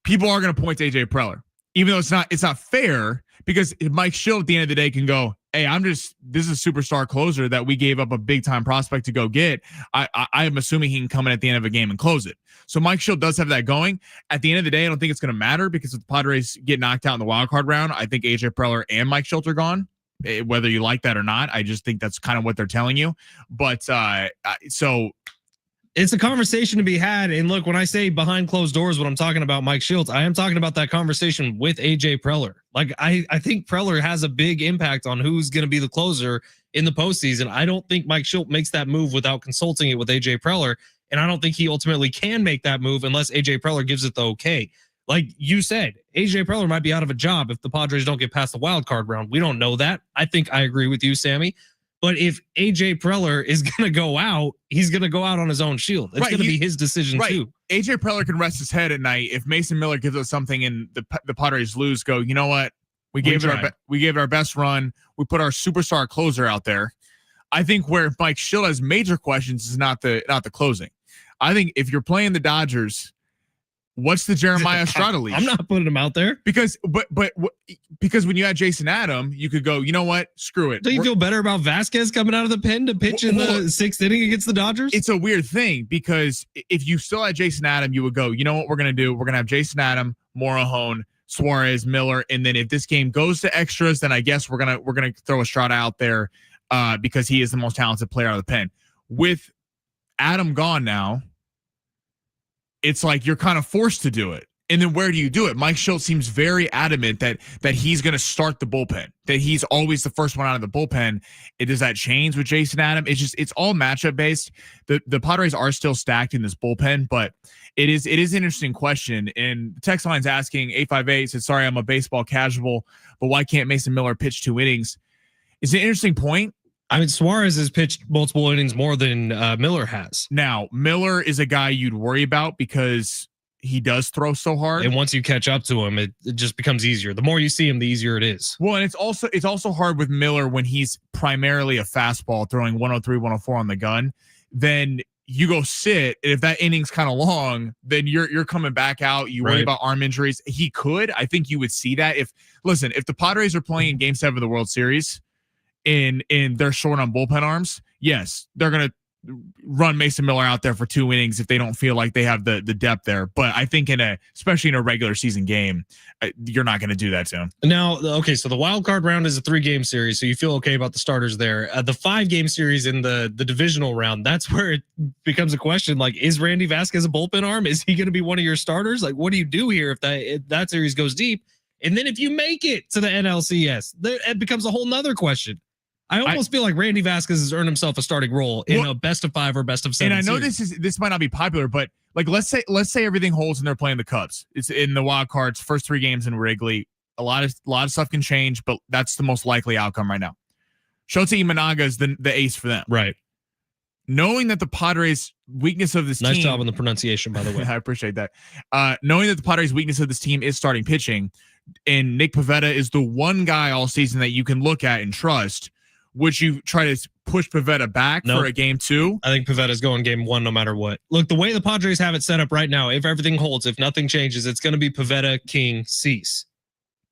people are going to point to AJ Preller, even though it's not fair, because Mike Schilt at the end of the day can go, hey, this is a superstar closer that we gave up a big time prospect to go get. I am assuming he can come in at the end of a game and close it. So Mike Schilt does have that going. At the end of the day, I don't think it's going to matter because if the Padres get knocked out in the wild card round, I think AJ Preller and Mike Schilt are gone. Whether you like that or not, I just think that's kind of what they're telling you. But so it's a conversation to be had. And look, when I say behind closed doors, when I'm talking about Mike Schilt, I am talking about that conversation with AJ Preller. Like I think Preller has a big impact on who's going to be the closer in the postseason. I don't think Mike Schilt makes that move without consulting it with AJ Preller. And I don't think he ultimately can make that move unless AJ Preller gives it the okay. Like you said, AJ Preller might be out of a job if the Padres don't get past the wild card round. We don't know that. I think I agree with you, Sammy. But if AJ Preller is going to go out, he's going to go out on his own shield. It's going to be his decision too. AJ Preller can rest his head at night if Mason Miller gives us something and the Padres lose. Go, you know what? We gave it our best run. We put our superstar closer out there. I think where Mike Schilt has major questions is not the closing. I think if you're playing the Dodgers, what's the Jeremiah Estrada leash? I'm not putting him out there because when you had Jason Adam, you could go, you know what? Screw it. Do you feel better about Vasquez coming out of the pen to pitch in the 6th inning against the Dodgers? It's a weird thing because if you still had Jason Adam, you would go, you know what we're going to do? We're going to have Jason Adam, Morejon, Suarez, Miller. And then if this game goes to extras, then I guess we're going to throw Estrada out there because he is the most talented player out of the pen. With Adam gone now, it's like you're kind of forced to do it. And then where do you do it? Mike Schilt seems very adamant that he's going to start the bullpen, that he's always the first one out of the bullpen. Does that change with Jason Adam? It's all matchup based. The Padres are still stacked in this bullpen, but it is an interesting question. And the text line's asking 858 said, sorry, I'm a baseball casual, but why can't Mason Miller pitch 2 innings? It's an interesting point. I mean, Suarez has pitched multiple innings more than Miller has. Now, Miller is a guy you'd worry about because he does throw so hard. And once you catch up to him, it just becomes easier. The more you see him, the easier it is. Well, and it's also hard with Miller when he's primarily a fastball throwing 103, 104 on the gun. Then you go sit, and if that inning's kind of long, then you're coming back out. You worry about arm injuries. I think you would see that if the Padres are playing Game 7 of the World Series and they're short on bullpen arms, yes, they're gonna run Mason Miller out there for 2 innings if they don't feel like they have the depth there. But I think especially in a regular season game, you're not going to do that to him. Now, okay, so the wild card round is a 3-game series, so you feel okay about the starters there. The 5-game series in the divisional round, that's where it becomes a question. Like, is Randy Vasquez a bullpen arm? Is he going to be one of your starters? Like, what do you do here if that series goes deep? And then if you make it to the NLCS, it becomes a whole nother question. I almost feel like Randy Vasquez has earned himself a starting role in a best of 5 or best of 7. And I know this might not be popular, but like let's say everything holds and they're playing the Cubs. It's in the wild cards, first 3 games in Wrigley. A lot of stuff can change, but that's the most likely outcome right now. Shota Imanaga is the ace for them. Right. Knowing that the Padres' weakness of this team. Nice job on the pronunciation, by the way. I appreciate that. Knowing that the Padres' weakness of this team is starting pitching, and Nick Pivetta is the one guy all season that you can look at and trust. Would you try to push Pivetta back for a game 2? I think Pivetta's going game 1 no matter what. Look, the way the Padres have it set up right now, if everything holds, if nothing changes, it's going to be Pivetta, King, Cease,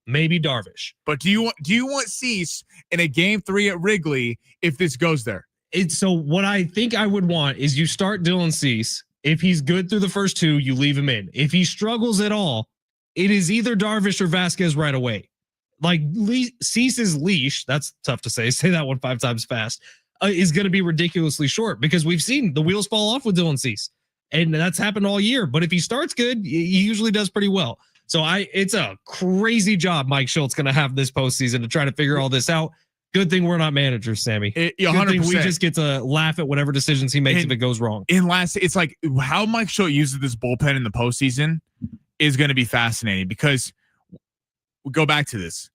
maybe Darvish. But do you want Cease in a game 3 at Wrigley if this goes there? So what I think I would want is you start Dylan Cease. If he's good through the first 2, you leave him in. If he struggles at all, it is either Darvish or Vasquez right away. Like Cease's leash, that's tough to say that one 5 times fast, is going to be ridiculously short because we've seen the wheels fall off with Dylan Cease, and that's happened all year. But if he starts good, he usually does pretty well. So it's a crazy job Mike Schultz going to have this postseason to try to figure all this out. Good thing we're not managers, Sammy. 100%. We just get to laugh at whatever decisions he makes if it goes wrong. It's like how Mike Schultz uses this bullpen in the postseason is going to be fascinating because we go back to this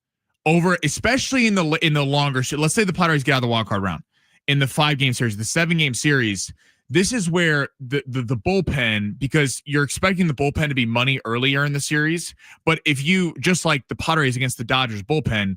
especially in the longer shit. Let's say the Padres get out of the wild card round in the 5-game series, the 7-game series. This is where the bullpen, because you're expecting the bullpen to be money earlier in the series. But if you just like the Padres against the Dodgers bullpen,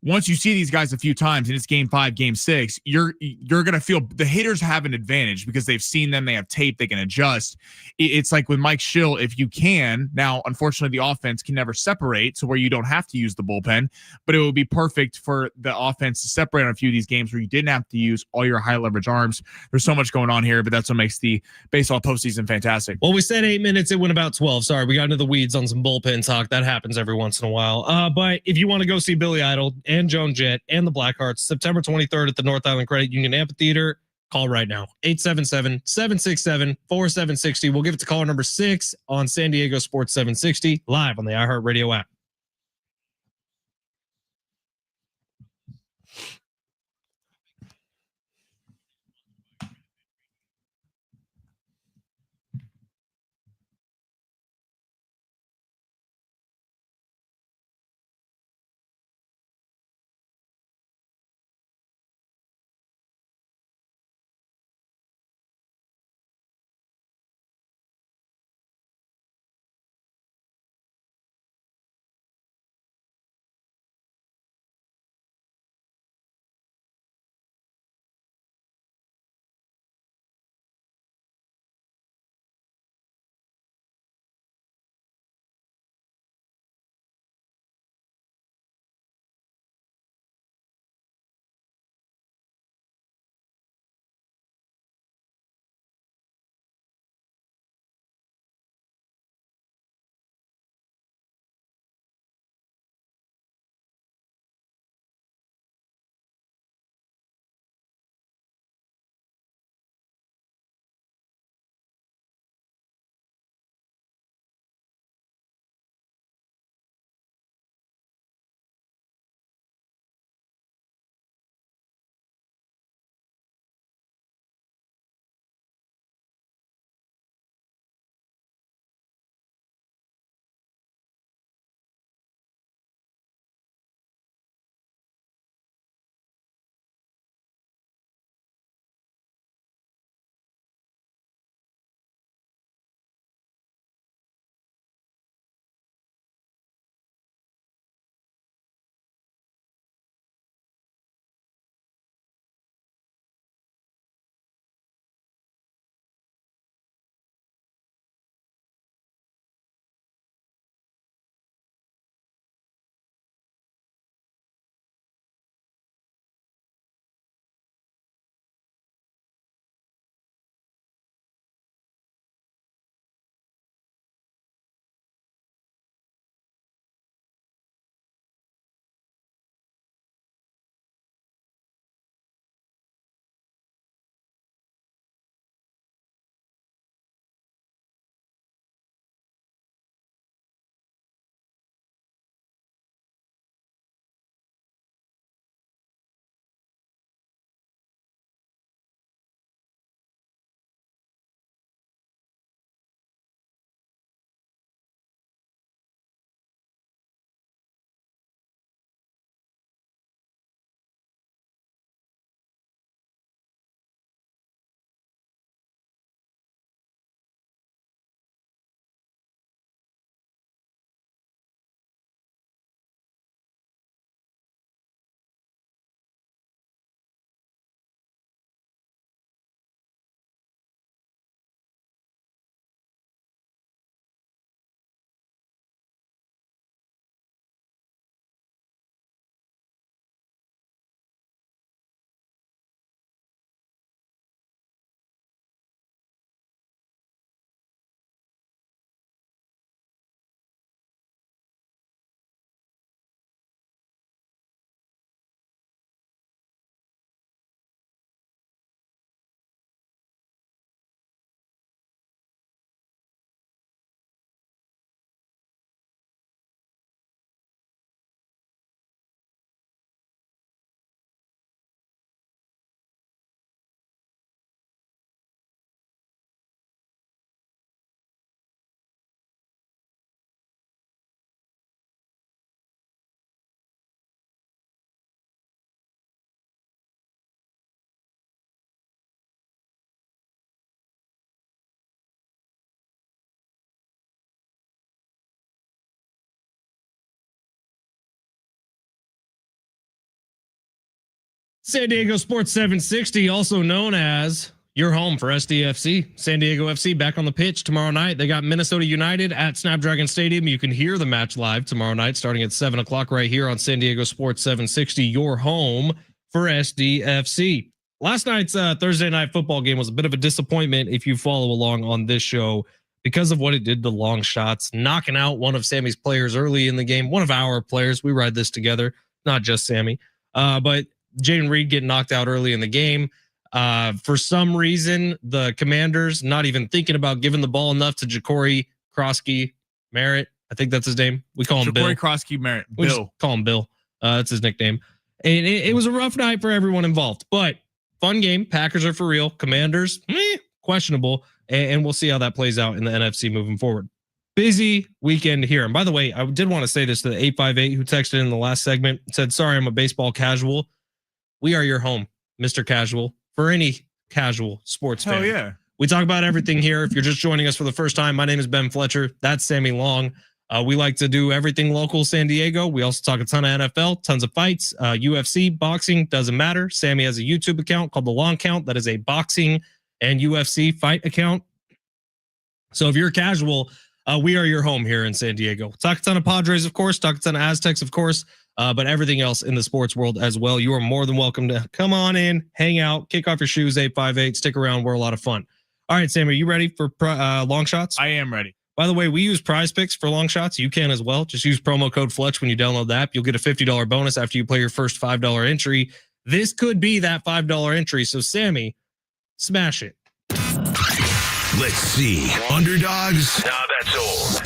once you see these guys a few times and it's game 5, game 6, you're going to feel the hitters have an advantage because they've seen them, they have tape, they can adjust. It's like with Mike Schill, if you can, now, unfortunately, the offense can never separate to where you don't have to use the bullpen, but it would be perfect for the offense to separate on a few of these games where you didn't have to use all your high leverage arms. There's so much going on here, but that's what makes the baseball postseason fantastic. Well, we said 8 minutes. It went about 12. Sorry, we got into the weeds on some bullpen talk. That happens every once in a while. But if you want to go see Billy Idol and Joan Jett and the Blackhearts, September 23rd at the North Island Credit Union Amphitheater, call right now. 877-767-4760. We'll give it to caller number 6 on San Diego Sports 760 live on the iHeartRadio app. San Diego Sports 760, also known as your home for SDFC. San Diego FC back on the pitch tomorrow night. They got Minnesota United at Snapdragon Stadium. You can hear the match live tomorrow night starting at 7 o'clock right here on San Diego Sports 760, your home for SDFC. Last night's Thursday night football game was a bit of a disappointment if you follow along on this show because of what it did to long shots, knocking out one of Sammy's players early in the game, one of our players. We ride this together, not just Sammy. But Jaden Reed getting knocked out early in the game. For some reason, the Commanders not even thinking about giving the ball enough to Ja'Cory Krosky Merritt. I think that's his name. We call him Bill. Ja'Cory Krosky Merritt. We just call him Bill. That's his nickname. And it was a rough night for everyone involved, but fun game. Packers are for real. Commanders, questionable. And we'll see how that plays out in the NFC moving forward. Busy weekend here. And by the way, I did want to say this to the 858 who texted in the last segment, said, sorry, I'm a baseball casual. We are your home, Mr. Casual, for any casual sports fan. Hell yeah. We talk about everything here. If you're just joining us for the first time, my name is Ben Fletcher. That's Sammy Long. We like to do everything local San Diego. We also talk a ton of NFL, tons of fights, UFC, boxing, doesn't matter. Sammy has a YouTube account called The Long Count. That is a boxing and UFC fight account. So if you're casual, we are your home here in San Diego. Talk a ton of Padres, of course. Talk a ton of Aztecs, of course. But everything else in the sports world as well. You are more than welcome to come on in, hang out, kick off your shoes, 858, stick around. We're a lot of fun. All right, Sammy, are you ready for long shots? I am ready. By the way, we use Prize Picks for long shots. You can as well. Just use promo code Fletch when you download the app. You'll get a $50 bonus after you play your first $5 entry. This could be that $5 entry. So, Sammy, smash it. Let's see. Underdogs? Nah, that's old.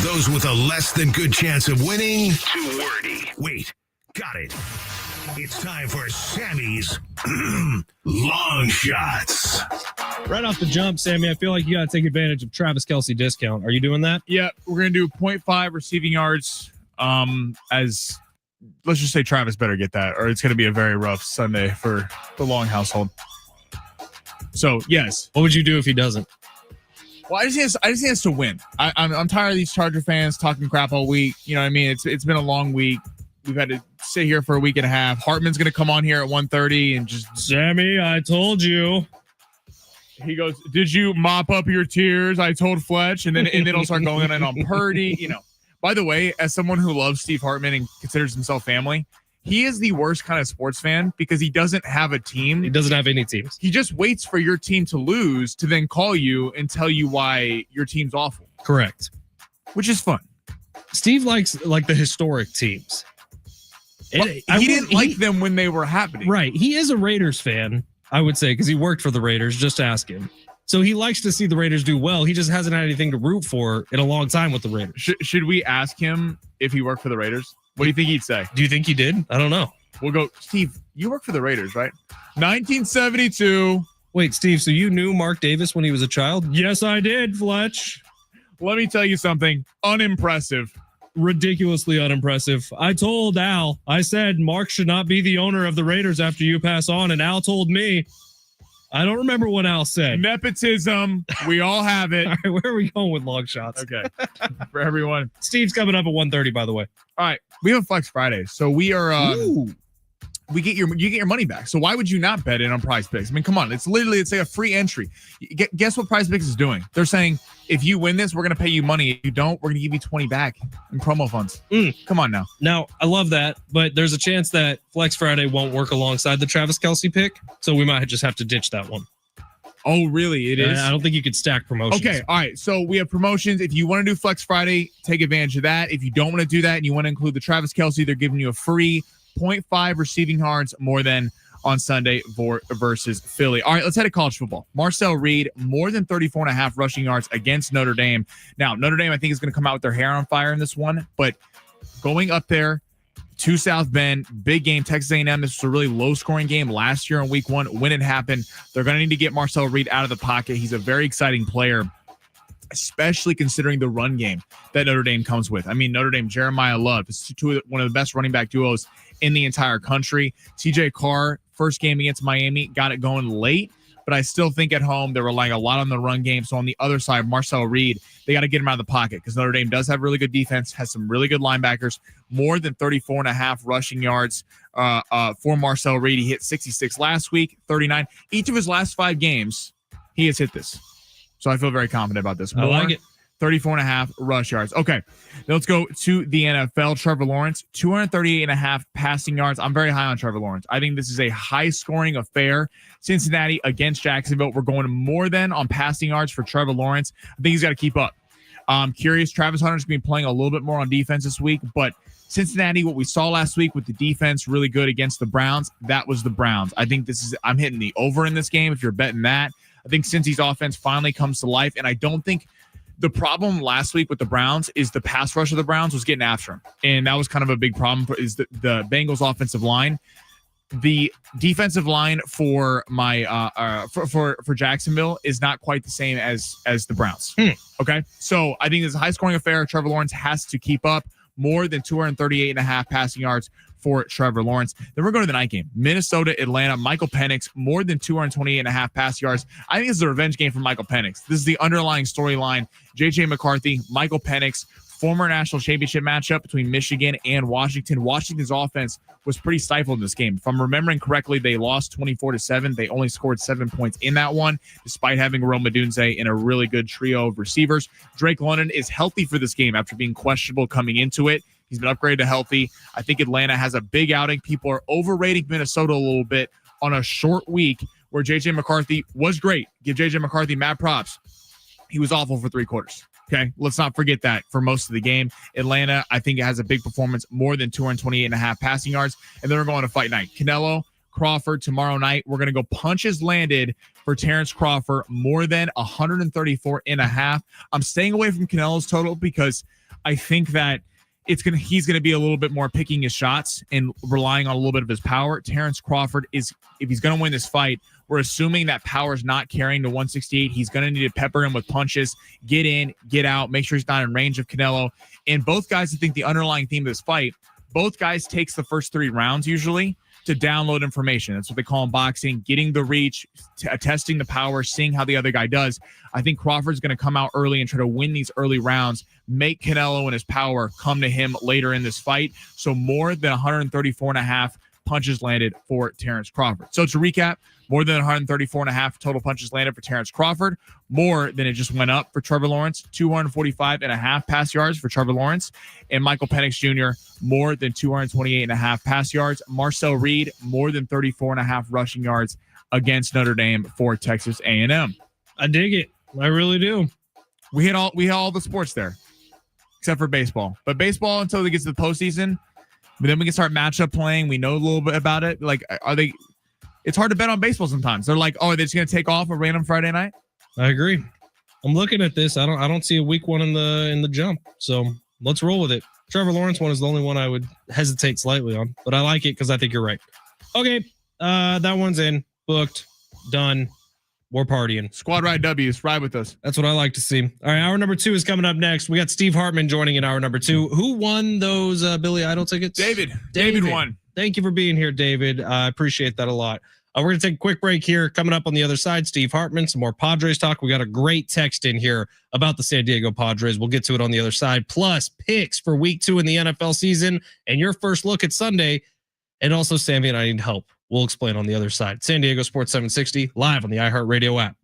Those with a less than good chance of winning? Too wordy. Wait, got it. It's time for Sammy's long shots. Right off the jump, Sammy, I feel like you got to take advantage of Travis Kelce discount. Are you doing that? Yeah, we're going to do 0.5 receiving yards as let's just say Travis better get that or it's going to be a very rough Sunday for the Long household. So, yes. What would you do if he doesn't? Well, I just think he has to win. I'm tired of these Charger fans talking crap all week. You know what I mean? It's been a long week. We've had to sit here for a week and a half. Hartman's going to come on here at 1:30 and just... Sammy, I told you. He goes, did you mop up your tears? I told Fletch. And then he'll start going in on Purdy. You know, by the way, as someone who loves Steve Hartman and considers himself family, he is the worst kind of sports fan because he doesn't have a team. He doesn't have any teams. He just waits for your team to lose to then call you and tell you why your team's awful. Correct. Which is fun. Steve likes like the historic teams. He didn't like them when they were happening. Right. He is a Raiders fan, I would say, because he worked for the Raiders. Just ask him. So he likes to see the Raiders do well. He just hasn't had anything to root for in a long time with the Raiders. Should we ask him if he worked for the Raiders? What do you think he'd say? Do you think he did? I don't know. We'll go, Steve, you work for the Raiders, right? 1972. Wait, Steve, so you knew Mark Davis when he was a child? Yes, I did, Fletch. Let me tell you something. Unimpressive. Ridiculously unimpressive. I told Al, I said Mark should not be the owner of the Raiders after you pass on. And Al told me, I don't remember what Al said. Nepotism. We all have it. All right, where are we going with long shots? Okay. For everyone. Steve's coming up at 1:30, by the way. All right. We have Flex Friday. So we are you get your money back. So why would you not bet in on Prize Picks? I mean, come on. It's like a free entry. Guess what Prize Picks is doing? They're saying, if you win this, we're going to pay you money. If you don't, we're going to give you 20 back in promo funds. Come on now. Now, I love that, but there's a chance that Flex Friday won't work alongside the Travis Kelce pick. So we might just have to ditch that one. Oh, really? It is? I don't think you could stack promotions. Okay. All right. So we have promotions. If you want to do Flex Friday, take advantage of that. If you don't want to do that and you want to include the Travis Kelce, they're giving you a free 0.5 receiving yards more than on Sunday versus Philly. All right, let's head to college football. Marcel Reed, more than 34.5 rushing yards against Notre Dame. Now, Notre Dame, I think, is going to come out with their hair on fire in this one, but going up there to South Bend, big game, Texas A&M. This was a really low-scoring game last year in week 1 when it happened. They're going to need to get Marcel Reed out of the pocket. He's a very exciting player, especially considering the run game that Notre Dame comes with. I mean, Notre Dame, Jeremiah Love, is one of the best running back duos in the entire country. TJ Carr, first game against Miami, got it going late. but I still think at home they're relying a lot on the run game. So on the other side, Marcel Reed, they got to get him out of the pocket because Notre Dame does have really good defense, has some really good linebackers, more than 34.5 rushing yards for Marcel Reed. He hit 66 last week, 39. Each of his last 5 games, he has hit this. So I feel very confident about this. I like it. 34.5 rush yards. Okay, now let's go to the NFL. Trevor Lawrence, 238.5 passing yards. I'm very high on Trevor Lawrence. I think this is a high-scoring affair. Cincinnati against Jacksonville. We're going more than on passing yards for Trevor Lawrence. I think he's got to keep up. I'm curious. Travis Hunter's going to be playing a little bit more on defense this week, but Cincinnati, what we saw last week with the defense really good against the Browns, that was the Browns. I think I'm hitting the over in this game if you're betting that. I think Cincy's offense finally comes to life, and I don't think the problem last week with the Browns is the pass rush of the Browns was getting after him. And that was kind of a big problem is the Bengals offensive line. The defensive line for for Jacksonville is not quite the same as the Browns. Okay. So I think it's a high scoring affair. Trevor Lawrence has to keep up more than 238.5 passing yards for Trevor Lawrence. Then we're going to the night game. Minnesota, Atlanta, Michael Penix, more than 228.5 pass yards. I think this is a revenge game for Michael Penix. This is the underlying storyline. J.J. McCarthy, Michael Penix, former national championship matchup between Michigan and Washington. Washington's offense was pretty stifled in this game. If I'm remembering correctly, they lost 24-7. They only scored 7 points in that one, despite having Rome Odunze in a really good trio of receivers. Drake London is healthy for this game after being questionable coming into it. He's been upgraded to healthy. I think Atlanta has a big outing. People are overrating Minnesota a little bit on a short week where J.J. McCarthy was great. Give J.J. McCarthy mad props. He was awful for 3 quarters. Okay, let's not forget that for most of the game. Atlanta, I think it has a big performance, more than 228.5 passing yards. And then we're going to fight night. Canelo, Crawford tomorrow night. We're going to go punches landed for Terrence Crawford, more than 134.5. I'm staying away from Canelo's total because I think that he's going to be a little bit more picking his shots and relying on a little bit of his power. Terrence Crawford if he's going to win this fight, we're assuming that power's not carrying to 168. He's going to need to pepper him with punches, get in, get out, make sure he's not in range of Canelo. And both guys, I think the underlying theme of this fight, both guys takes the first 3 rounds usually to download information. That's what they call in boxing, getting the reach, testing the power, seeing how the other guy does. I think Crawford's going to come out early and try to win these early rounds, make Canelo and his power come to him later in this fight. So more than 134.5 punches landed for Terrence Crawford. So to recap, more than 134.5 total punches landed for Terrence Crawford, more than it just went up for Trevor Lawrence, 245.5 pass yards for Trevor Lawrence, and Michael Penix Jr., more than 228.5 pass yards. Marcel Reed, more than 34.5 rushing yards against Notre Dame for Texas A&M. I dig it. I really do. We hit all the sports there, except for baseball. But baseball until it gets to the postseason, but then we can start matchup playing. We know a little bit about it. Like, are they? It's hard to bet on baseball sometimes. They're like, oh, are they just going to take off a random Friday night? I agree. I'm looking at this. I don't see a weak one in the jump. So let's roll with it. Trevor Lawrence one is the only one I would hesitate slightly on, but I like it because I think you're right. Okay, that one's in, booked, done. We're partying. Squad Ride W's. Ride with us. That's what I like to see. All right, hour number 2 is coming up next. We got Steve Hartman joining in hour number 2. Who won those Billy Idol tickets? David won. Thank you for being here, David. I appreciate that a lot. We're going to take a quick break here. Coming up on the other side, Steve Hartman, some more Padres talk. We got a great text in here about the San Diego Padres. We'll get to it on the other side. Plus, picks for week 2 in the NFL season and your first look at Sunday. And also, Sammy and I need help. We'll explain on the other side. San Diego Sports 760, live on the iHeartRadio app.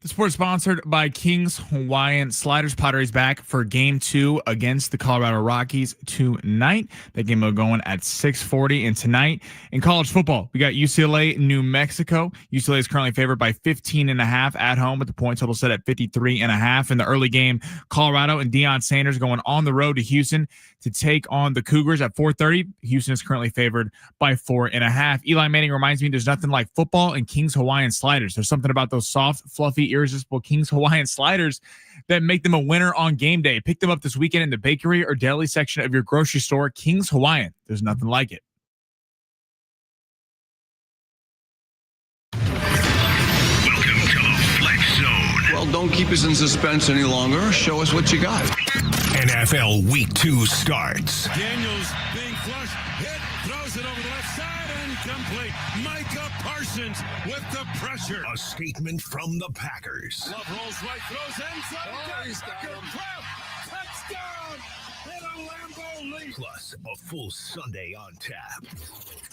The sport sponsored by King's Hawaiian Sliders. Padres back for game 2 against the Colorado Rockies tonight. That game will go going at 6:40. And tonight in college football, we got UCLA, New Mexico. UCLA is currently favored by 15.5 at home, with the point total set at 53.5. In the early game, Colorado and Deion Sanders going on the road to Houston to take on the Cougars at 4:30. Houston is currently favored by 4.5. Eli Manning reminds me there's nothing like football and King's Hawaiian Sliders. There's something about those soft, fluffy, irresistible King's Hawaiian Sliders that make them a winner on game day. Pick them up this weekend in the bakery or deli section of your grocery store. King's Hawaiian. There's nothing like it. Welcome to the Fletch Zone. Well, don't keep us in suspense any longer. Show us what you got. NFL Week 2 starts. Daniels being flushed, hit, throws it over the left side and complete. Micah Parsons with the pressure. A statement from the Packers. Love rolls right, throws inside. Oh, he's got him. Touchdown! Hit a Lambeau leap. Plus a full Sunday on tap.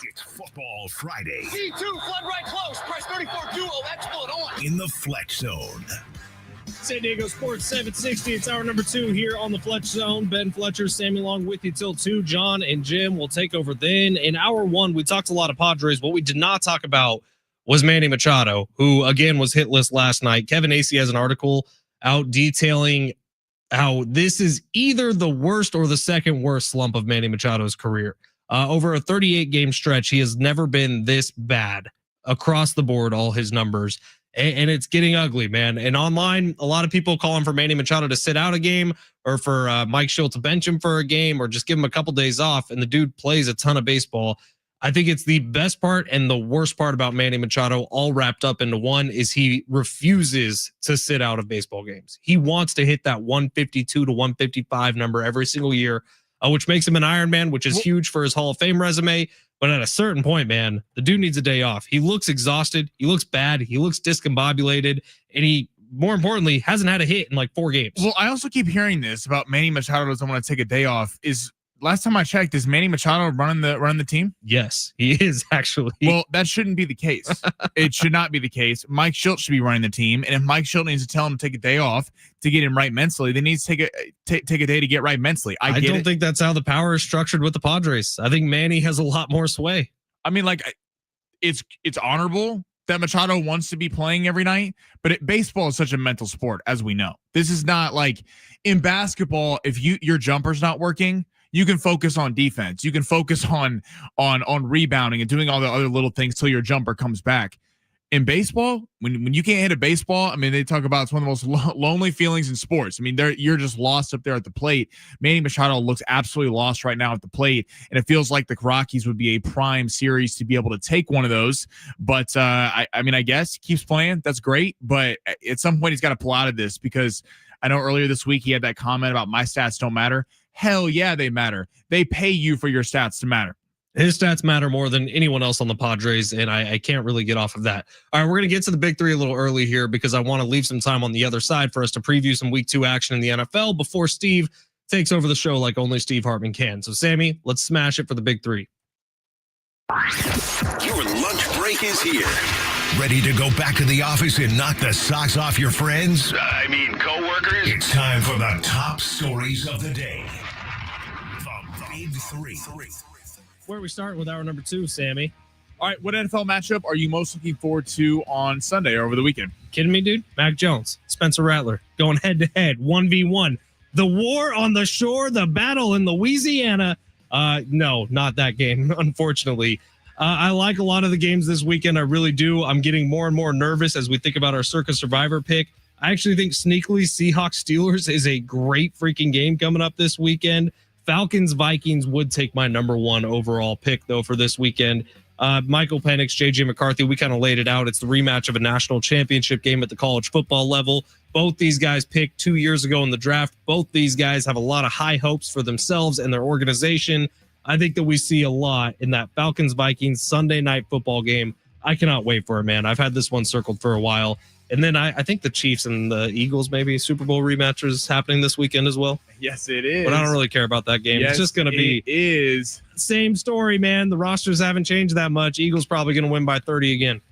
It's Football Friday C2, flood right close. Press 34 duo. That's split on. in the Fletch Zone. San Diego Sports 760. It's hour number 2 here on the Fletch Zone. Ben Fletcher, Sammy Long with you till 2. John and Jim will take over then. In hour 1, we talked a lot of Padres. What we did not talk about was Manny Machado, who, again, was hitless last night. Kevin Acee has an article out detailing how this is either the worst or the second worst slump of Manny Machado's career. Over a 38-game stretch, he has never been this bad across the board, all his numbers. And it's getting ugly, man. And online, a lot of people calling for Manny Machado to sit out a game or for Mike Schill to bench him for a game or just give him a couple days off. And the dude plays a ton of baseball. I think it's the best part and the worst part about Manny Machado all wrapped up into one is he refuses to sit out of baseball games. He wants to hit that 152 to 155 number every single year, which makes him an Iron Man, which is huge for his Hall of Fame resume. But at a certain point, man, the dude needs a day off. He looks exhausted. He looks bad. He looks discombobulated. And he, more importantly, hasn't had a hit in like 4 games. Well, I also keep hearing this about Manny Machado doesn't want to take a day off. Is last time I checked, is Manny Machado running the team? Yes, he is actually. Well, that shouldn't be the case. It should not be the case. Mike Schilt should be running the team. And if Mike Schilt needs to tell him to take a day off to get him right mentally, then he needs to take a day to get right mentally. I don't think that's how the power is structured with the Padres. I think Manny has a lot more sway. I mean, like, it's honorable that Machado wants to be playing every night, but baseball is such a mental sport, as we know. This is not like in basketball. If your jumper's not working, you can focus on defense. You can focus on rebounding and doing all the other little things till your jumper comes back. In baseball, when you can't hit a baseball, I mean, they talk about it's one of the most lonely feelings in sports. I mean, you're just lost up there at the plate. Manny Machado looks absolutely lost right now at the plate, and it feels like the Rockies would be a prime series to be able to take one of those. But I mean, I guess he keeps playing. That's great, but at some point he's got to pull out of this because I know earlier this week he had that comment about my stats don't matter. Hell yeah, they matter. They pay you for your stats to matter. His stats matter more than anyone else on the Padres, and I can't really get off of that. All right, we're going to get to the big 3 a little early here because I want to leave some time on the other side for us to preview some week 2 action in the NFL before Steve takes over the show like only Steve Hartman can. So, Sammy, let's smash it for the big 3. Your lunch break is here. Ready to go back to the office and knock the socks off your friends? I mean, coworkers? It's time for the top stories of the day. The big 3. Where are we starting with hour number 2, Sammy? All right, what NFL matchup are you most looking forward to on Sunday or over the weekend? Kidding me, dude? Mac Jones, Spencer Rattler, going head-to-head, 1v1. The war on the shore, the battle in Louisiana. No, not that game, unfortunately. I like a lot of the games this weekend. I really do. I'm getting more and more nervous as we think about our Circa Survivor pick. I actually think sneakily Seahawks Steelers is a great freaking game coming up this weekend. Falcons Vikings would take my number 1 overall pick, though, for this weekend. Michael Penix, JJ McCarthy, we kind of laid it out. It's the rematch of a national championship game at the college football level. Both these guys picked 2 years ago in the draft. Both these guys have a lot of high hopes for themselves and their organization. I think that we see a lot in that Falcons Vikings Sunday night football game. I cannot wait for it, man. I've had this one circled for a while. And then I think the Chiefs and the Eagles, maybe Super Bowl rematches happening this weekend as well. Yes, it is. But I don't really care about that game. Yes, it's just going to be is same story, man. The rosters haven't changed that much. Eagles probably going to win by 30 again.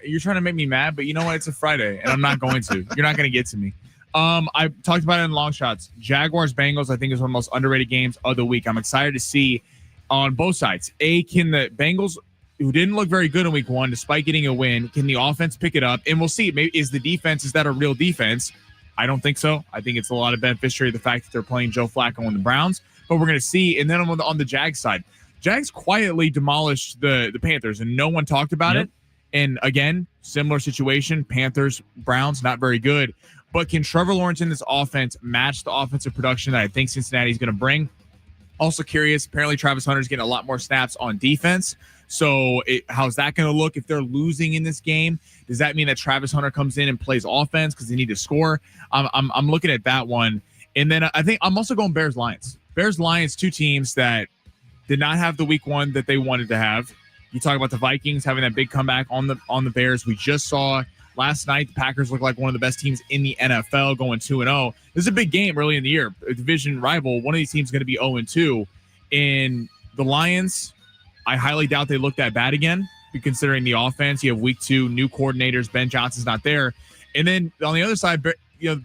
You're trying to make me mad, but you know what? It's a Friday, and I'm not going to. You're not going to get to me. I talked about it in long shots. Jaguars Bengals, I think, is one of the most underrated games of the week. I'm excited to see on both sides. Can the Bengals, who didn't look very good in week 1, despite getting a win, can the offense pick it up? And we'll see. Maybe is that a real defense? I don't think so. I think it's a lot of beneficiary of the fact that they're playing Joe Flacco and the Browns. But we're going to see. And then on the Jags side, Jags quietly demolished the Panthers, and no one talked about it. And again, similar situation. Panthers, Browns, not very good. But can Trevor Lawrence in this offense match the offensive production that I think Cincinnati is going to bring? Also curious. Apparently, Travis Hunter's getting a lot more snaps on defense. So how's that going to look if they're losing in this game? Does that mean that Travis Hunter comes in and plays offense because they need to score? I'm looking at that one. And then I think I'm also going Bears-Lions. Bears-Lions, two teams that did not have the week 1 that they wanted to have. You talk about the Vikings having that big comeback on the Bears. We just saw last night the Packers look like one of the best teams in the NFL, going 2-0. This is a big game early in the year. A division rival. One of these teams is going to be 0-2. And the Lions, I highly doubt they look that bad again, considering the offense. You have week 2, new coordinators. Ben Johnson's not there. And then on the other side,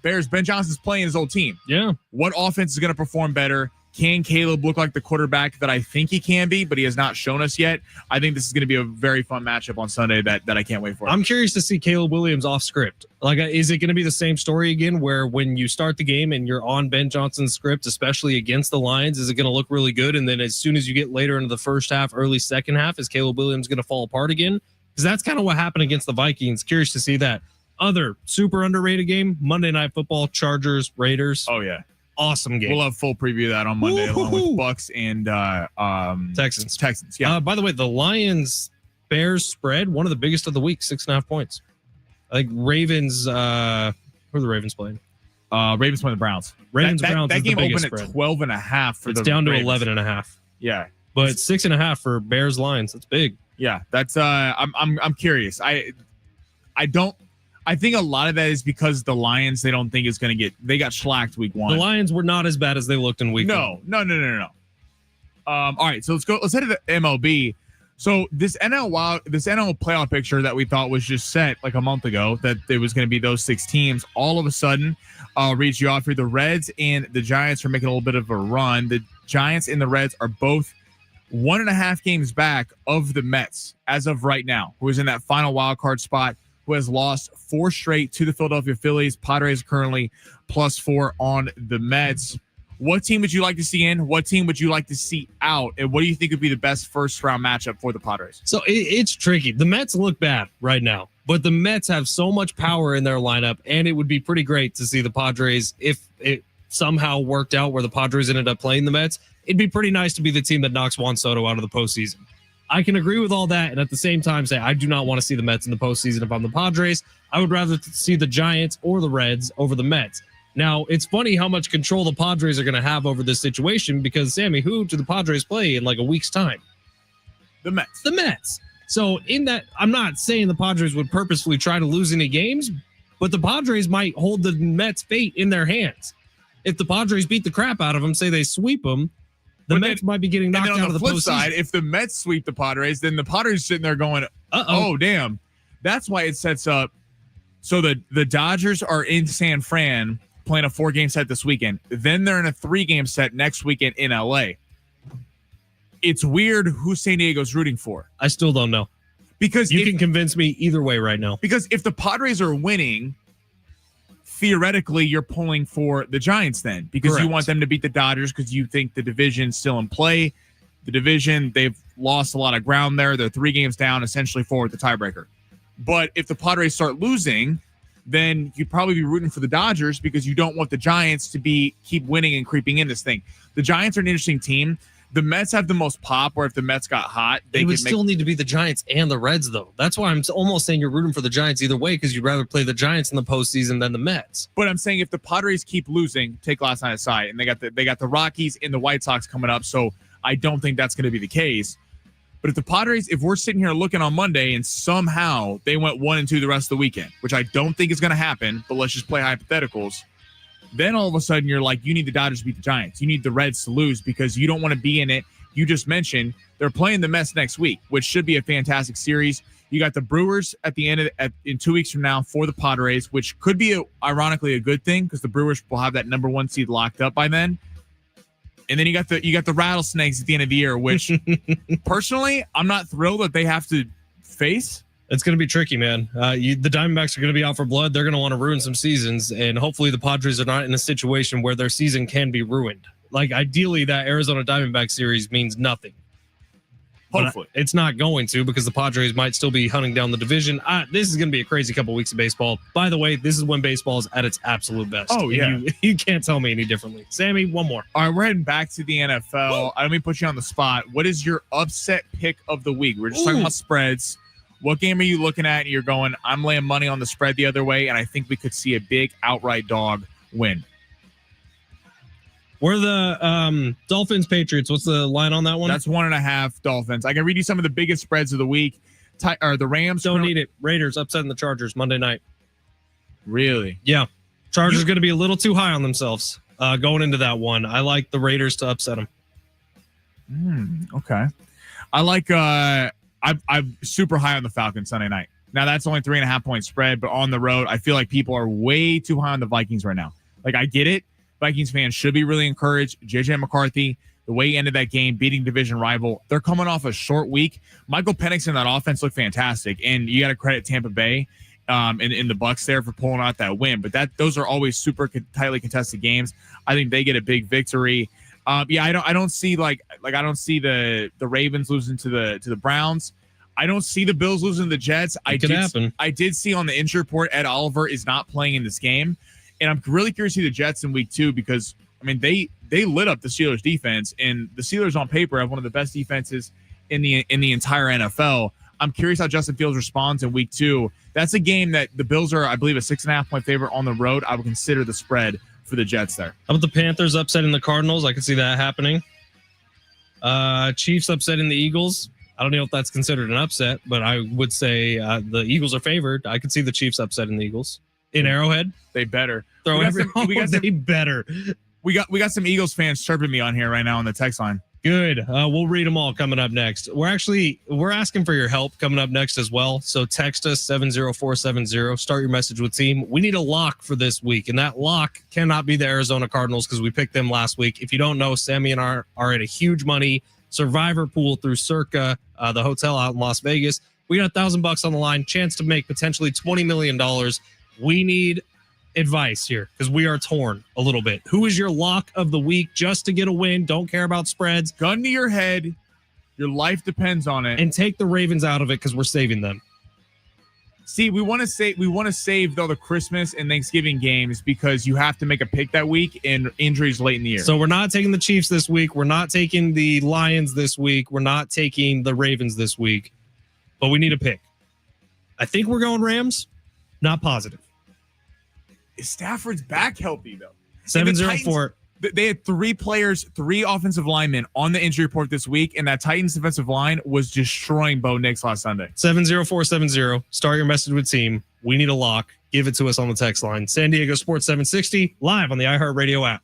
Bears, Ben Johnson's playing his old team. Yeah. What offense is going to perform better? Can Caleb look like the quarterback that I think he can be, but he has not shown us yet? I think this is going to be a very fun matchup on Sunday that I can't wait for. I'm curious to see Caleb Williams off script. Like, is it going to be the same story again where when you start the game and you're on Ben Johnson's script, especially against the Lions, is it going to look really good? And then as soon as you get later into the first half, early second half, is Caleb Williams going to fall apart again? Because that's kind of what happened against the Vikings. Curious to see that. Other super underrated game, Monday Night Football, Chargers, Raiders. Oh, yeah. Awesome game. We'll have full preview of that on Monday along with Bucks and Texans. Yeah. By the way, the Lions Bears spread, one of the biggest of the week, 6.5 points. I think Ravens. Who are the Ravens playing? Ravens playing the Browns. Browns. That game opened spread. at 12.5 for it's the down to Ravens. 11.5. Yeah, but 6.5 for Bears Lions. That's big. Yeah, that's. I'm curious. I think a lot of that is because the Lions, they don't think it's going to get. They got shellacked week 1. The Lions were not as bad as they looked in week 1. No. All right, so let's go. Let's head to the MLB. So this NL playoff picture that we thought was just set like a month ago, that it was going to be those 6 teams, all of a sudden reads you off here. The Reds and the Giants are making a little bit of a run. The Giants and the Reds are both 1.5 games back of the Mets as of right now, who is in that final wild card spot, who has lost 4 straight to the Philadelphia Phillies. Padres currently +4 on the Mets. What team would you like to see in? What team would you like to see out? And what do you think would be the best first-round matchup for the Padres? So it's tricky. The Mets look bad right now, but the Mets have so much power in their lineup, and it would be pretty great to see the Padres, if it somehow worked out where the Padres ended up playing the Mets, it'd be pretty nice to be the team that knocks Juan Soto out of the postseason. I can agree with all that, and at the same time say I do not want to see the Mets in the postseason if I'm the Padres. I would rather see the Giants or the Reds over the Mets. Now, it's funny how much control the Padres are going to have over this situation because, Sammy, who do the Padres play in like a week's time? The Mets. The Mets. So in that, I'm not saying the Padres would purposefully try to lose any games, but the Padres might hold the Mets' fate in their hands. If the Padres beat the crap out of them, say they sweep them, the Mets might be getting knocked out of the flip postseason. side, if the Mets sweep the Padres, then the Padres sitting there going, oh, damn. That's why it sets up. So the Dodgers are in San Fran playing a 4-game set this weekend. Then they're in a 3-game set next weekend in LA. It's weird who San Diego's rooting for. I still don't know. Because you can convince me either way right now. Because if the Padres are winning, theoretically, you're pulling for the Giants then, because Correct. You want them to beat the Dodgers because you think the division's still in play. The division, they've lost a lot of ground there. They're 3 games down, essentially forward the tiebreaker. But if the Padres start losing, then you'd probably be rooting for the Dodgers because you don't want the Giants to keep winning and creeping in this thing. The Giants are an interesting team. The Mets have the most pop, where if the Mets got hot, they would still need to be the Giants and the Reds, though. That's why I'm almost saying you're rooting for the Giants either way, because you'd rather play the Giants in the postseason than the Mets. But I'm saying if the Padres keep losing, take last night aside, and they got the Rockies and the White Sox coming up, so I don't think that's going to be the case. But if the Padres, if we're sitting here looking on Monday and somehow they went 1-2 the rest of the weekend, which I don't think is going to happen, but let's just play hypotheticals. Then all of a sudden you're like, you need the Dodgers to beat the Giants. You need the Reds to lose because you don't want to be in it. You just mentioned they're playing the Mets next week, which should be a fantastic series. You got the Brewers at the end in 2 weeks from now for the Padres, which could be ironically a good thing because the Brewers will have that number 1 seed locked up by then. And then you got the Rattlesnakes at the end of the year, which personally I'm not thrilled that they have to face. It's going to be tricky, man. The Diamondbacks are going to be out for blood. They're going to want to ruin some seasons, and hopefully the Padres are not in a situation where their season can be ruined. Like, ideally, that Arizona Diamondback series means nothing. Hopefully. But it's not going to, because the Padres might still be hunting down the division. This is going to be a crazy couple weeks of baseball. By the way, this is when baseball is at its absolute best. Oh, yeah. You can't tell me any differently. Sammy, one more. All right, we're heading back to the NFL. Let me put you on the spot. What is your upset pick of the week? We're just talking about spreads. What game are you looking at? And you're going, I'm laying money on the spread the other way, and I think we could see a big outright dog win. We're the Dolphins-Patriots. What's the line on that one? That's 1.5 Dolphins. I can read you some of the biggest spreads of the week. The Rams. Don't need it. Raiders upsetting the Chargers Monday night. Really? Yeah. Chargers going to be a little too high on themselves going into that one. I like the Raiders to upset them. Okay. I like I'm super high on the Falcons Sunday night. Now that's only 3.5 point spread, but on the road, I feel like people are way too high on the Vikings right now. Like, I get it. Vikings fans should be really encouraged. JJ McCarthy, the way he ended that game, beating division rival. They're coming off a short week. Michael Penix and that offense look fantastic, and you got to credit Tampa Bay in the Bucs there for pulling out that win. But those are always super tightly contested games. I think they get a big victory. I don't see I don't see the Ravens losing to the Browns. I don't see the Bills losing to the Jets. It could happen. I did see on the injury report Ed Oliver is not playing in this game. And I'm really curious to see the Jets in week 2 because, I mean, they lit up the Steelers defense, and the Steelers on paper have one of the best defenses in the entire NFL. I'm curious how Justin Fields responds in week 2. That's a game that the Bills are, I believe, a 6.5 point favorite on the road. I would consider the spread for the Jets there. How about the Panthers upsetting the Cardinals? I could see that happening. Chiefs upsetting the Eagles. I don't know if that's considered an upset, but I would say the Eagles are favored. I could see the Chiefs upsetting the Eagles. In Arrowhead, they better throw they better. We got some Eagles fans chirping me on here right now on the text line. Good. We'll read them all coming up next. We're asking for your help coming up next as well. So text us 70470. Start your message with team. We need a lock for this week, and that lock cannot be the Arizona Cardinals because we picked them last week. If you don't know, Sammy and I are at a huge money survivor pool through Circa, the hotel out in Las Vegas. We got $1,000 on the line, chance to make potentially $20 million. We need advice here because we are torn a little bit. Who is your lock of the week just to get a win? Don't care about spreads. Gun to your head. Your life depends on it. And take the Ravens out of it because we're saving them. See, we want to save though the Christmas and Thanksgiving games because you have to make a pick that week and injuries late in the year. So we're not taking the Chiefs this week. We're not taking the Lions this week. We're not taking the Ravens this week. But we need a pick. I think we're going Rams. Not positive. Is Stafford's back healthy though? 704. They had 3 players, 3 offensive linemen on the injury report this week, and that Titans defensive line was destroying Bo Nix last Sunday. 70470. Start your message with team. We need a lock. Give it to us on the text line. San Diego Sports 760 live on the iHeartRadio app.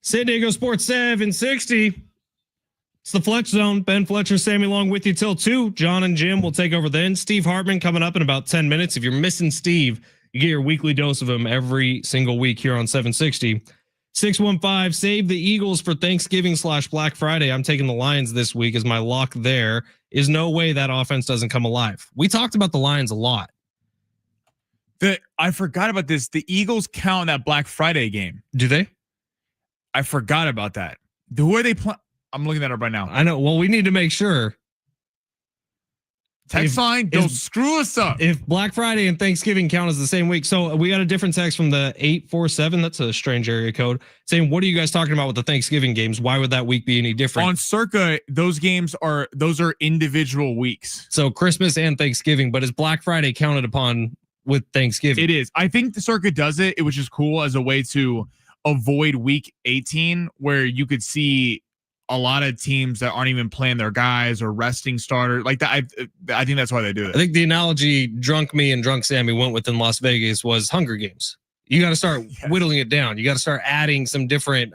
San Diego Sports 760. It's the Fletch Zone. Ben Fletcher, Sammy Long with you till 2. John and Jim will take over then. Steve Hartman coming up in about 10 minutes. If you're missing Steve, you get your weekly dose of him every single week here on 760. 615, save the Eagles for Thanksgiving/Black Friday. I'm taking the Lions this week as my lock. There is no way that offense doesn't come alive. We talked about the Lions a lot. I forgot about this. The Eagles count that Black Friday game. Do they? I forgot about that. Who are they playing? I'm looking that up right now. I know. Well, we need to make sure. Text line, don't screw us up. If Black Friday and Thanksgiving count as the same week. So we got a different text from the 847. That's a strange area code saying, what are you guys talking about with the Thanksgiving games? Why would that week be any different? On Circa, those are individual weeks. So Christmas and Thanksgiving, but is Black Friday counted upon with Thanksgiving? It is. I think the Circa does it, which is cool as a way to avoid week 18, where you could see a lot of teams that aren't even playing their guys or resting starters like that. I think that's why they do it. I think the analogy Drunk Me and Drunk Sammy went with in Las Vegas was Hunger Games. You got to start whittling it down. You got to start adding some different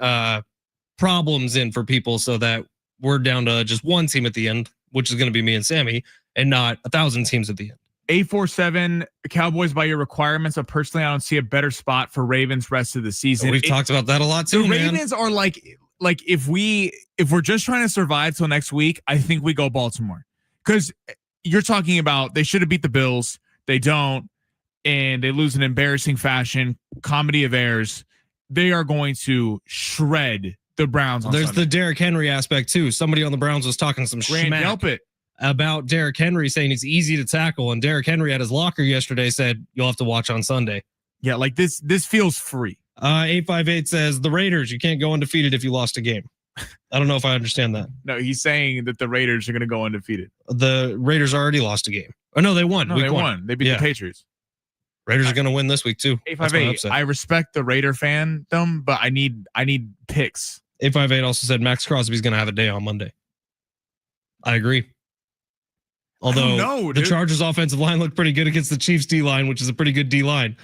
problems in for people so that we're down to just one team at the end, which is going to be me and Sammy, and not 1,000 teams at the end. 847 Cowboys by your requirements. But personally, I don't see a better spot for Ravens rest of the season. We've talked about that a lot too. The Ravens are like if we're just trying to survive till next week, I think we go Baltimore, because you're talking about they should have beat the Bills, they don't, and they lose in embarrassing fashion. Comedy of errors. They are going to shred the Browns. There's Sunday. the Derrick Henry aspect too. Somebody on the Browns was talking some schmack about Derrick Henry, saying he's easy to tackle, and Derrick Henry at his locker yesterday said you'll have to watch on Sunday. Yeah, like this feels free. 858 says the Raiders, you can't go undefeated if you lost a game. I don't know if I understand that. No, he's saying that the Raiders are going to go undefeated. The Raiders already lost a game. Oh no, they won. No, they won. They beat the Patriots. Raiders are going to win this week too. 858. I respect the Raider fandom, but I need picks. 858 also said Max Crosby's going to have a day on Monday. I agree. Although the Chargers offensive line looked pretty good against the Chiefs D line, which is a pretty good D line.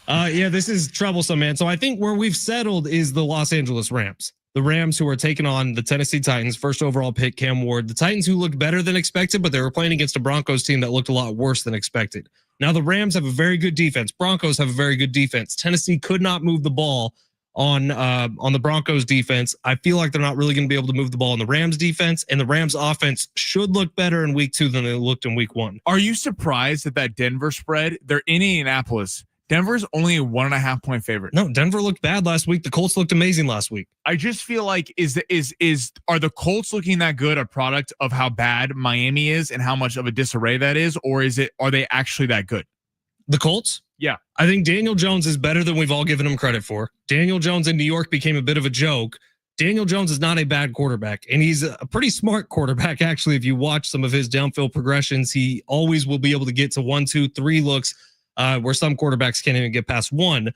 This is troublesome, man. So I think where we've settled is the Los Angeles Rams. The Rams who are taking on the Tennessee Titans, first overall pick, Cam Ward. The Titans who looked better than expected, but they were playing against a Broncos team that looked a lot worse than expected. Now the Rams have a very good defense. Broncos have a very good defense. Tennessee could not move the ball on the Broncos defense. I feel like they're not really going to be able to move the ball on the Rams defense, and the Rams offense should look better in week 2 than they looked in week 1. Are you surprised that Denver spread? They're in Indianapolis. Denver's only a 1.5 point favorite. No, Denver looked bad last week. The Colts looked amazing last week. I just feel like are the Colts looking that good a product of how bad Miami is and how much of a disarray that is, or are they actually that good? The Colts? Yeah. I think Daniel Jones is better than we've all given him credit for. Daniel Jones in New York became a bit of a joke. Daniel Jones is not a bad quarterback, and he's a pretty smart quarterback, actually. If you watch some of his downfield progressions, he always will be able to get to 1, 2, 3 looks where some quarterbacks can't even get past 1.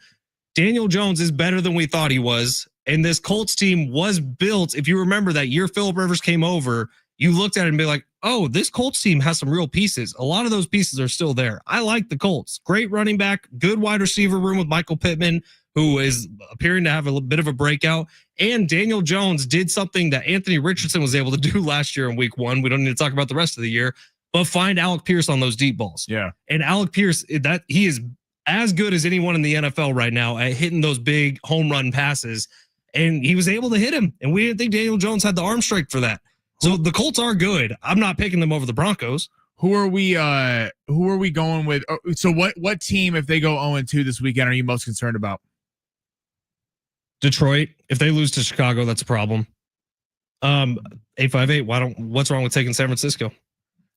Daniel Jones is better than we thought he was, and this Colts team was built. If you remember that year Phillip Rivers came over, you looked at it and be like, oh, this Colts team has some real pieces. A lot of those pieces are still there. I like the Colts. Great running back, good wide receiver room with Michael Pittman, who is appearing to have a bit of a breakout. And Daniel Jones did something that Anthony Richardson was able to do last year in week 1. We don't need to talk about the rest of the year, but find Alec Pierce on those deep balls. Yeah. And Alec Pierce, that he is as good as anyone in the NFL right now at hitting those big home run passes. And he was able to hit him. And we didn't think Daniel Jones had the arm strength for that. So the Colts are good. I'm not picking them over the Broncos. Who are we going with? So what team, if they go 0-2 this weekend, are you most concerned about? Detroit. If they lose to Chicago, that's a problem. 858. What's wrong with taking San Francisco?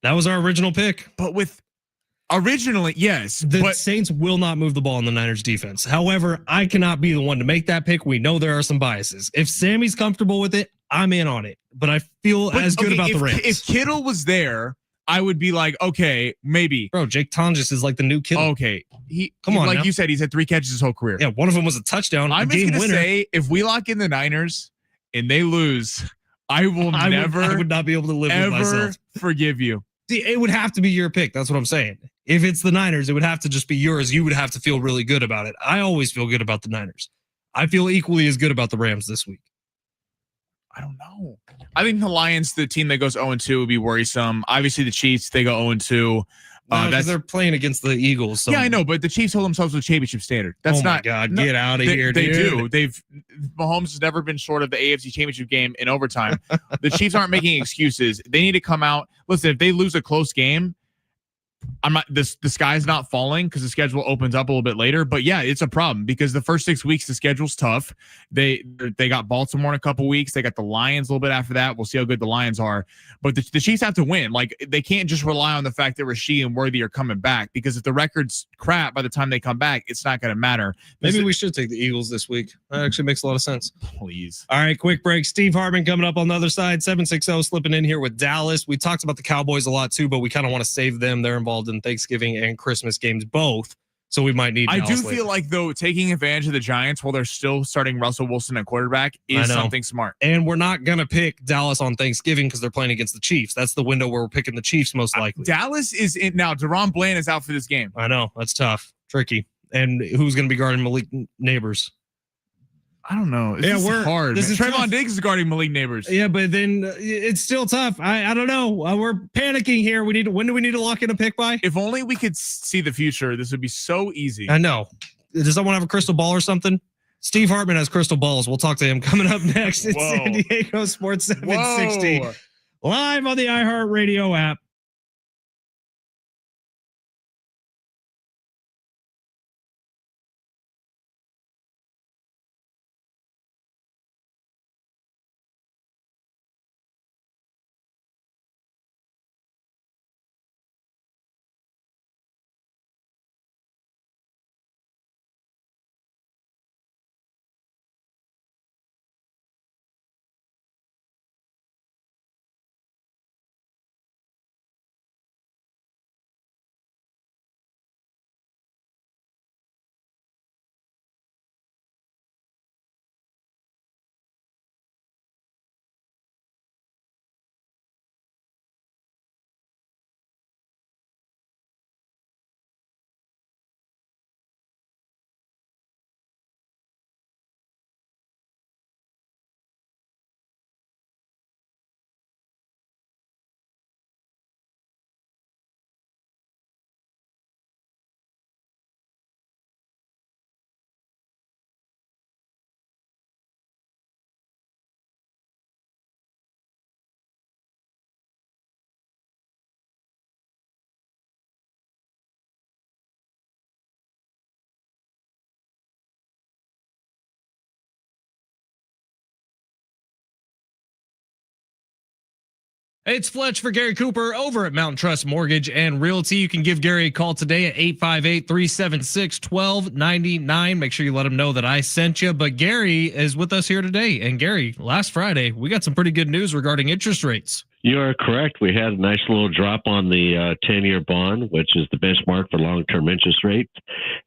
That was our original pick. But originally, yes. The Saints will not move the ball in the Niners defense. However, I cannot be the one to make that pick. We know there are some biases. If Sammy's comfortable with it, I'm in on it. But I feel good about the Rams. If Kittle was there, I would be like, okay, maybe. Bro, Jake Tonjes is like the new Kittle. Okay. Like you said, he's had 3 catches his whole career. Yeah, one of them was a touchdown. I'm just going to say, if we lock in the Niners and they lose, I would not be able to live with myself. Forgive you. See, it would have to be your pick. That's what I'm saying. If it's the Niners, it would have to just be yours. You would have to feel really good about it. I always feel good about the Niners. I feel equally as good about the Rams this week. I don't know. I think the Lions, the team that goes 0-2, would be worrisome. Obviously, the Chiefs, they go 0-2. Because they're playing against the Eagles. So. Yeah, I know, but the Chiefs hold themselves to a championship standard. That's my God, no, get out of here, They dude. do. Mahomes has never been short of the AFC Championship game in overtime. The Chiefs aren't making excuses. They need to come out. Listen, if they lose a close game, I'm not the sky's not falling because the schedule opens up a little bit later. But yeah, it's a problem because the first 6 weeks the schedule's tough. They got Baltimore in a couple weeks. They got the Lions a little bit after that. We'll see how good the Lions are. But the Chiefs have to win. Like they can't just rely on the fact that Rasheed and Worthy are coming back because if the record's crap by the time they come back, it's not going to matter. Maybe we should take the Eagles this week. That actually makes a lot of sense. Please. All right, quick break. Steve Hartman coming up on the other side. 760 slipping in here with Dallas. We talked about the Cowboys a lot too, but we kind of want to save them. They're involved in Thanksgiving and Christmas games both. So we might need. I Dallas do later. feel like though taking advantage of the Giants while they're still starting Russell Wilson at quarterback is something smart. And we're not gonna pick Dallas on Thanksgiving because they're playing against the Chiefs. That's the window where we're picking the Chiefs most likely. Dallas is in now. Deron Bland is out for this game. I know that's tough, tricky. And who's gonna be guarding Malik Neighbors? I don't know. This is hard. This is Trayvon tough. Diggs is guarding Malik Neighbors. Yeah, but then it's still tough. I don't know. We're panicking here. When do we need to lock in a pick by? If only we could see the future. This would be so easy. I know. Does someone have a crystal ball or something? Steve Hartman has crystal balls. We'll talk to him coming up next. It's San Diego Sports 760 live on the iHeartRadio app. It's Fletch for Gary Cooper over at Mountain Trust Mortgage and Realty. You can give Gary a call today at 858-376-1299. Make sure you let him know that I sent you. But Gary is with us here today. And Gary, last Friday, we got some pretty good news regarding interest rates. You are correct. We had a nice little drop on the 10-year bond, which is the benchmark for long-term interest rates.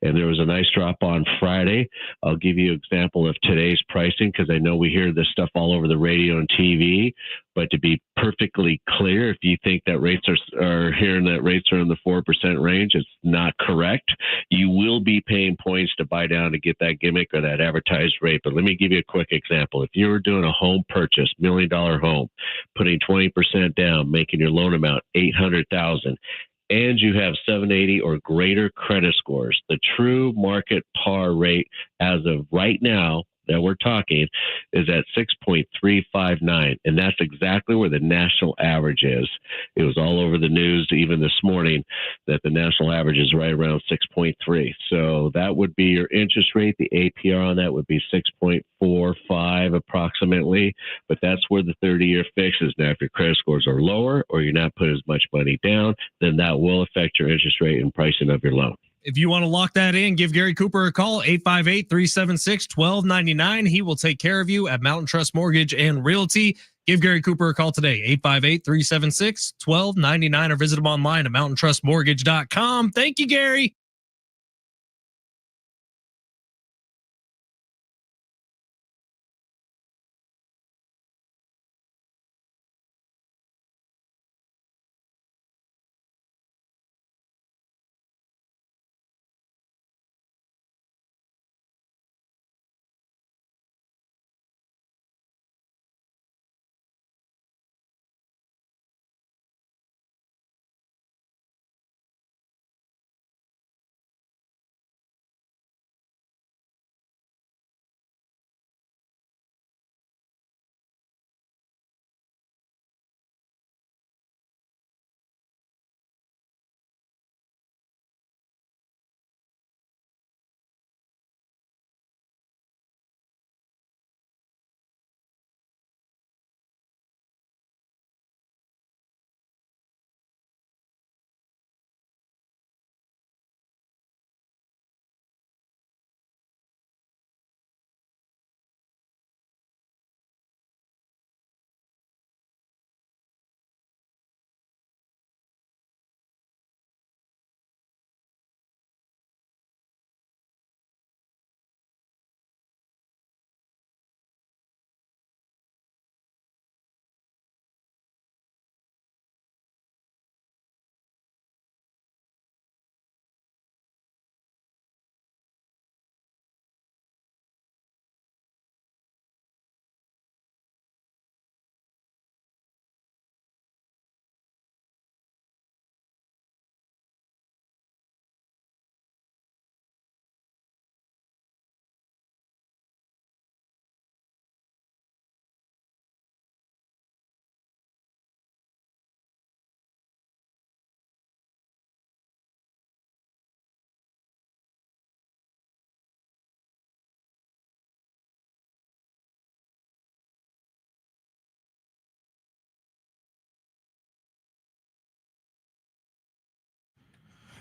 And there was a nice drop on Friday. I'll give you an example of today's pricing because I know we hear this stuff all over the radio and TV. But to be perfectly clear, if you think that rates are hearing that rates are in the 4% range, it's not correct. You will be paying points to buy down to get that gimmick or that advertised rate. But let me give you a quick example. If you were doing a home purchase, $1 million home, putting 20% down, making your loan amount $800,000, and you have 780 or greater credit scores, the true market par rate as of right now that we're talking is at 6.359. And that's exactly where the national average is. It was all over the news even this morning that the national average is right around 6.3. So that would be your interest rate. The APR on that would be 6.45 approximately. But that's where the 30-year fix is. Now, if your credit scores are lower or you're not putting as much money down, then that will affect your interest rate and pricing of your loan. If you want to lock that in, give Gary Cooper a call, 858-376-1299. He will take care of you at Mountain Trust Mortgage and Realty. Give Gary Cooper a call today, 858-376-1299, or visit him online at mountaintrustmortgage.com. Thank you, Gary.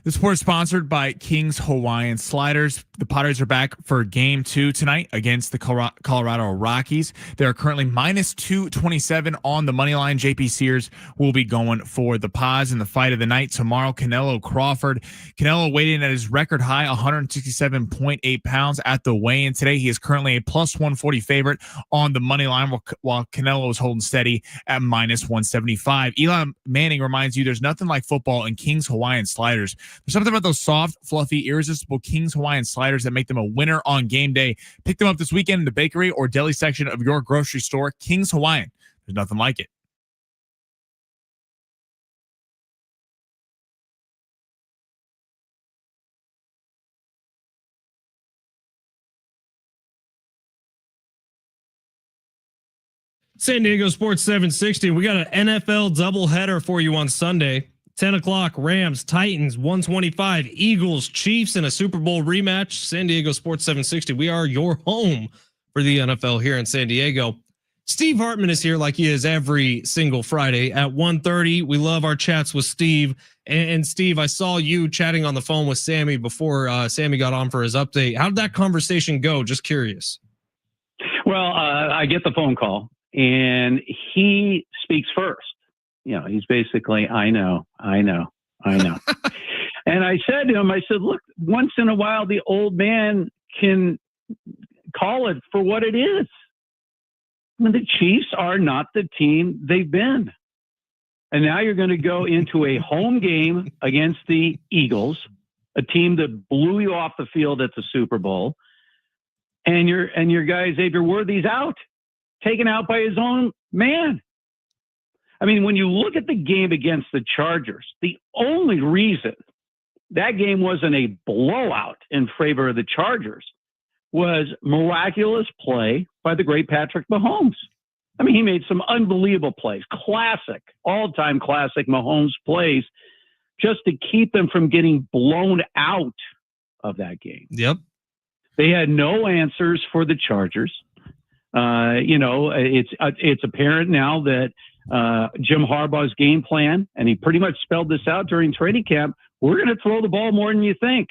The sport is sponsored by King's Hawaiian Sliders. The Padres are back for game 2 tonight against the Colorado Rockies. They are currently minus 227 on the money line. JP Sears will be going for the Pads in the fight of the night tomorrow. Canelo Crawford. Canelo weighed in at his record high, 167.8 pounds at the weigh-in today. He is currently a plus 140 favorite on the money line, while Canelo is holding steady at minus 175. Eli Manning reminds you there's nothing like football in King's Hawaiian Sliders. There's something about those soft, fluffy, irresistible King's Hawaiian Sliders that make them a winner on game day. Pick them up this weekend in the bakery or deli section of your grocery store. King's Hawaiian. There's nothing like it. San Diego Sports 760. We got an NFL doubleheader for you on Sunday. 10 o'clock, Rams, Titans, 125, Eagles, Chiefs, and a Super Bowl rematch. San Diego Sports 760. We are your home for the NFL here in San Diego. Steve Hartman is here like he is every single Friday at 1:30. We love our chats with Steve. And Steve, I saw you chatting on the phone with Sammy before Sammy got on for his update. How did that conversation go? Just curious. Well, I get the phone call and he speaks first. You know, he's basically, I know. And I said to him, I said, look, once in a while, the old man can call it for what it is. I mean, the Chiefs are not the team they've been. And now you're going to go into a home game against the Eagles, a team that blew you off the field at the Super Bowl. And your guy, Xavier Worthy's out, taken out by his own man. I mean, when you look at the game against the Chargers, the only reason that game wasn't a blowout in favor of the Chargers was miraculous play by the great Patrick Mahomes. I mean, he made some unbelievable plays, classic, all-time classic Mahomes plays, just to keep them from getting blown out of that game. Yep. They had no answers for the Chargers. It's apparent now that Jim Harbaugh's game plan, and he pretty much spelled this out during training camp, we're going to throw the ball more than you think.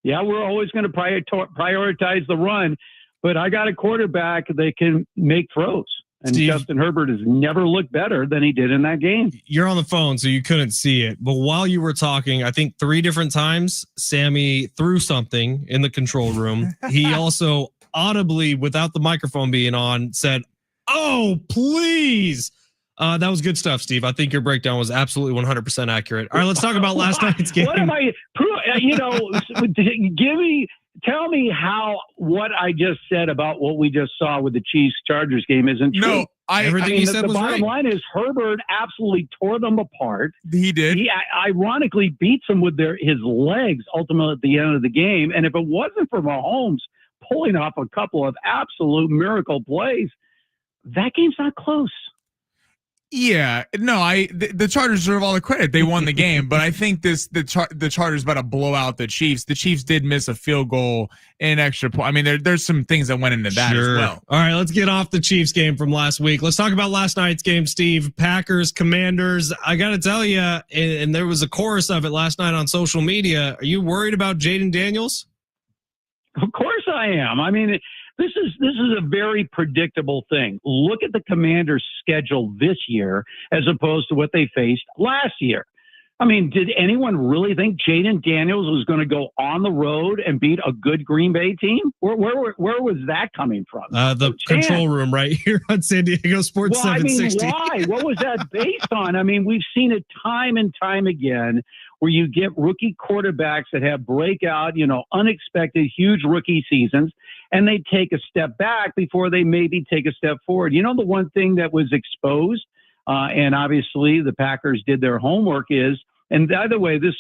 Yeah, we're always going to prioritize the run, but I got a quarterback that can make throws. And Steve, Justin Herbert has never looked better than he did in that game. You're on the phone, so you couldn't see it. But while you were talking, I think 3 different times, Sammy threw something in the control room. He also audibly, without the microphone being on, said, "Oh, please." That was good stuff, Steve. I think your breakdown was absolutely 100% accurate. All right, let's talk about last night's game. What am I, tell me how what I just said about what we just saw with the Chiefs-Chargers game isn't true. No, everything he said the was bottom right. line is Herbert absolutely tore them apart. He did. He ironically beats them with his legs ultimately at the end of the game. And if it wasn't for Mahomes pulling off a couple of absolute miracle plays, that game's not close. Yeah, no, the Chargers deserve all the credit. They won the game, but I think the Chargers about to blow out the Chiefs. The Chiefs did miss a field goal and extra point. I mean, there's some things that went into that as well. All right, let's get off the Chiefs game from last week. Let's talk about last night's game, Steve. Packers, Commanders. I got to tell you, and there was a chorus of it last night on social media. Are you worried about Jaden Daniels? Of course I am. I mean, this is a very predictable thing. Look at the Commanders' schedule this year as opposed to what they faced last year. I mean, did anyone really think Jaden Daniels was going to go on the road and beat a good Green Bay team? Where was that coming from? The control room right here on San Diego Sports 760. Why? What was that based on? I mean, we've seen it time and time again where you get rookie quarterbacks that have breakout, unexpected, huge rookie seasons, and they take a step back before they maybe take a step forward. The one thing that was exposed, and obviously the Packers did their homework is, and by the way, this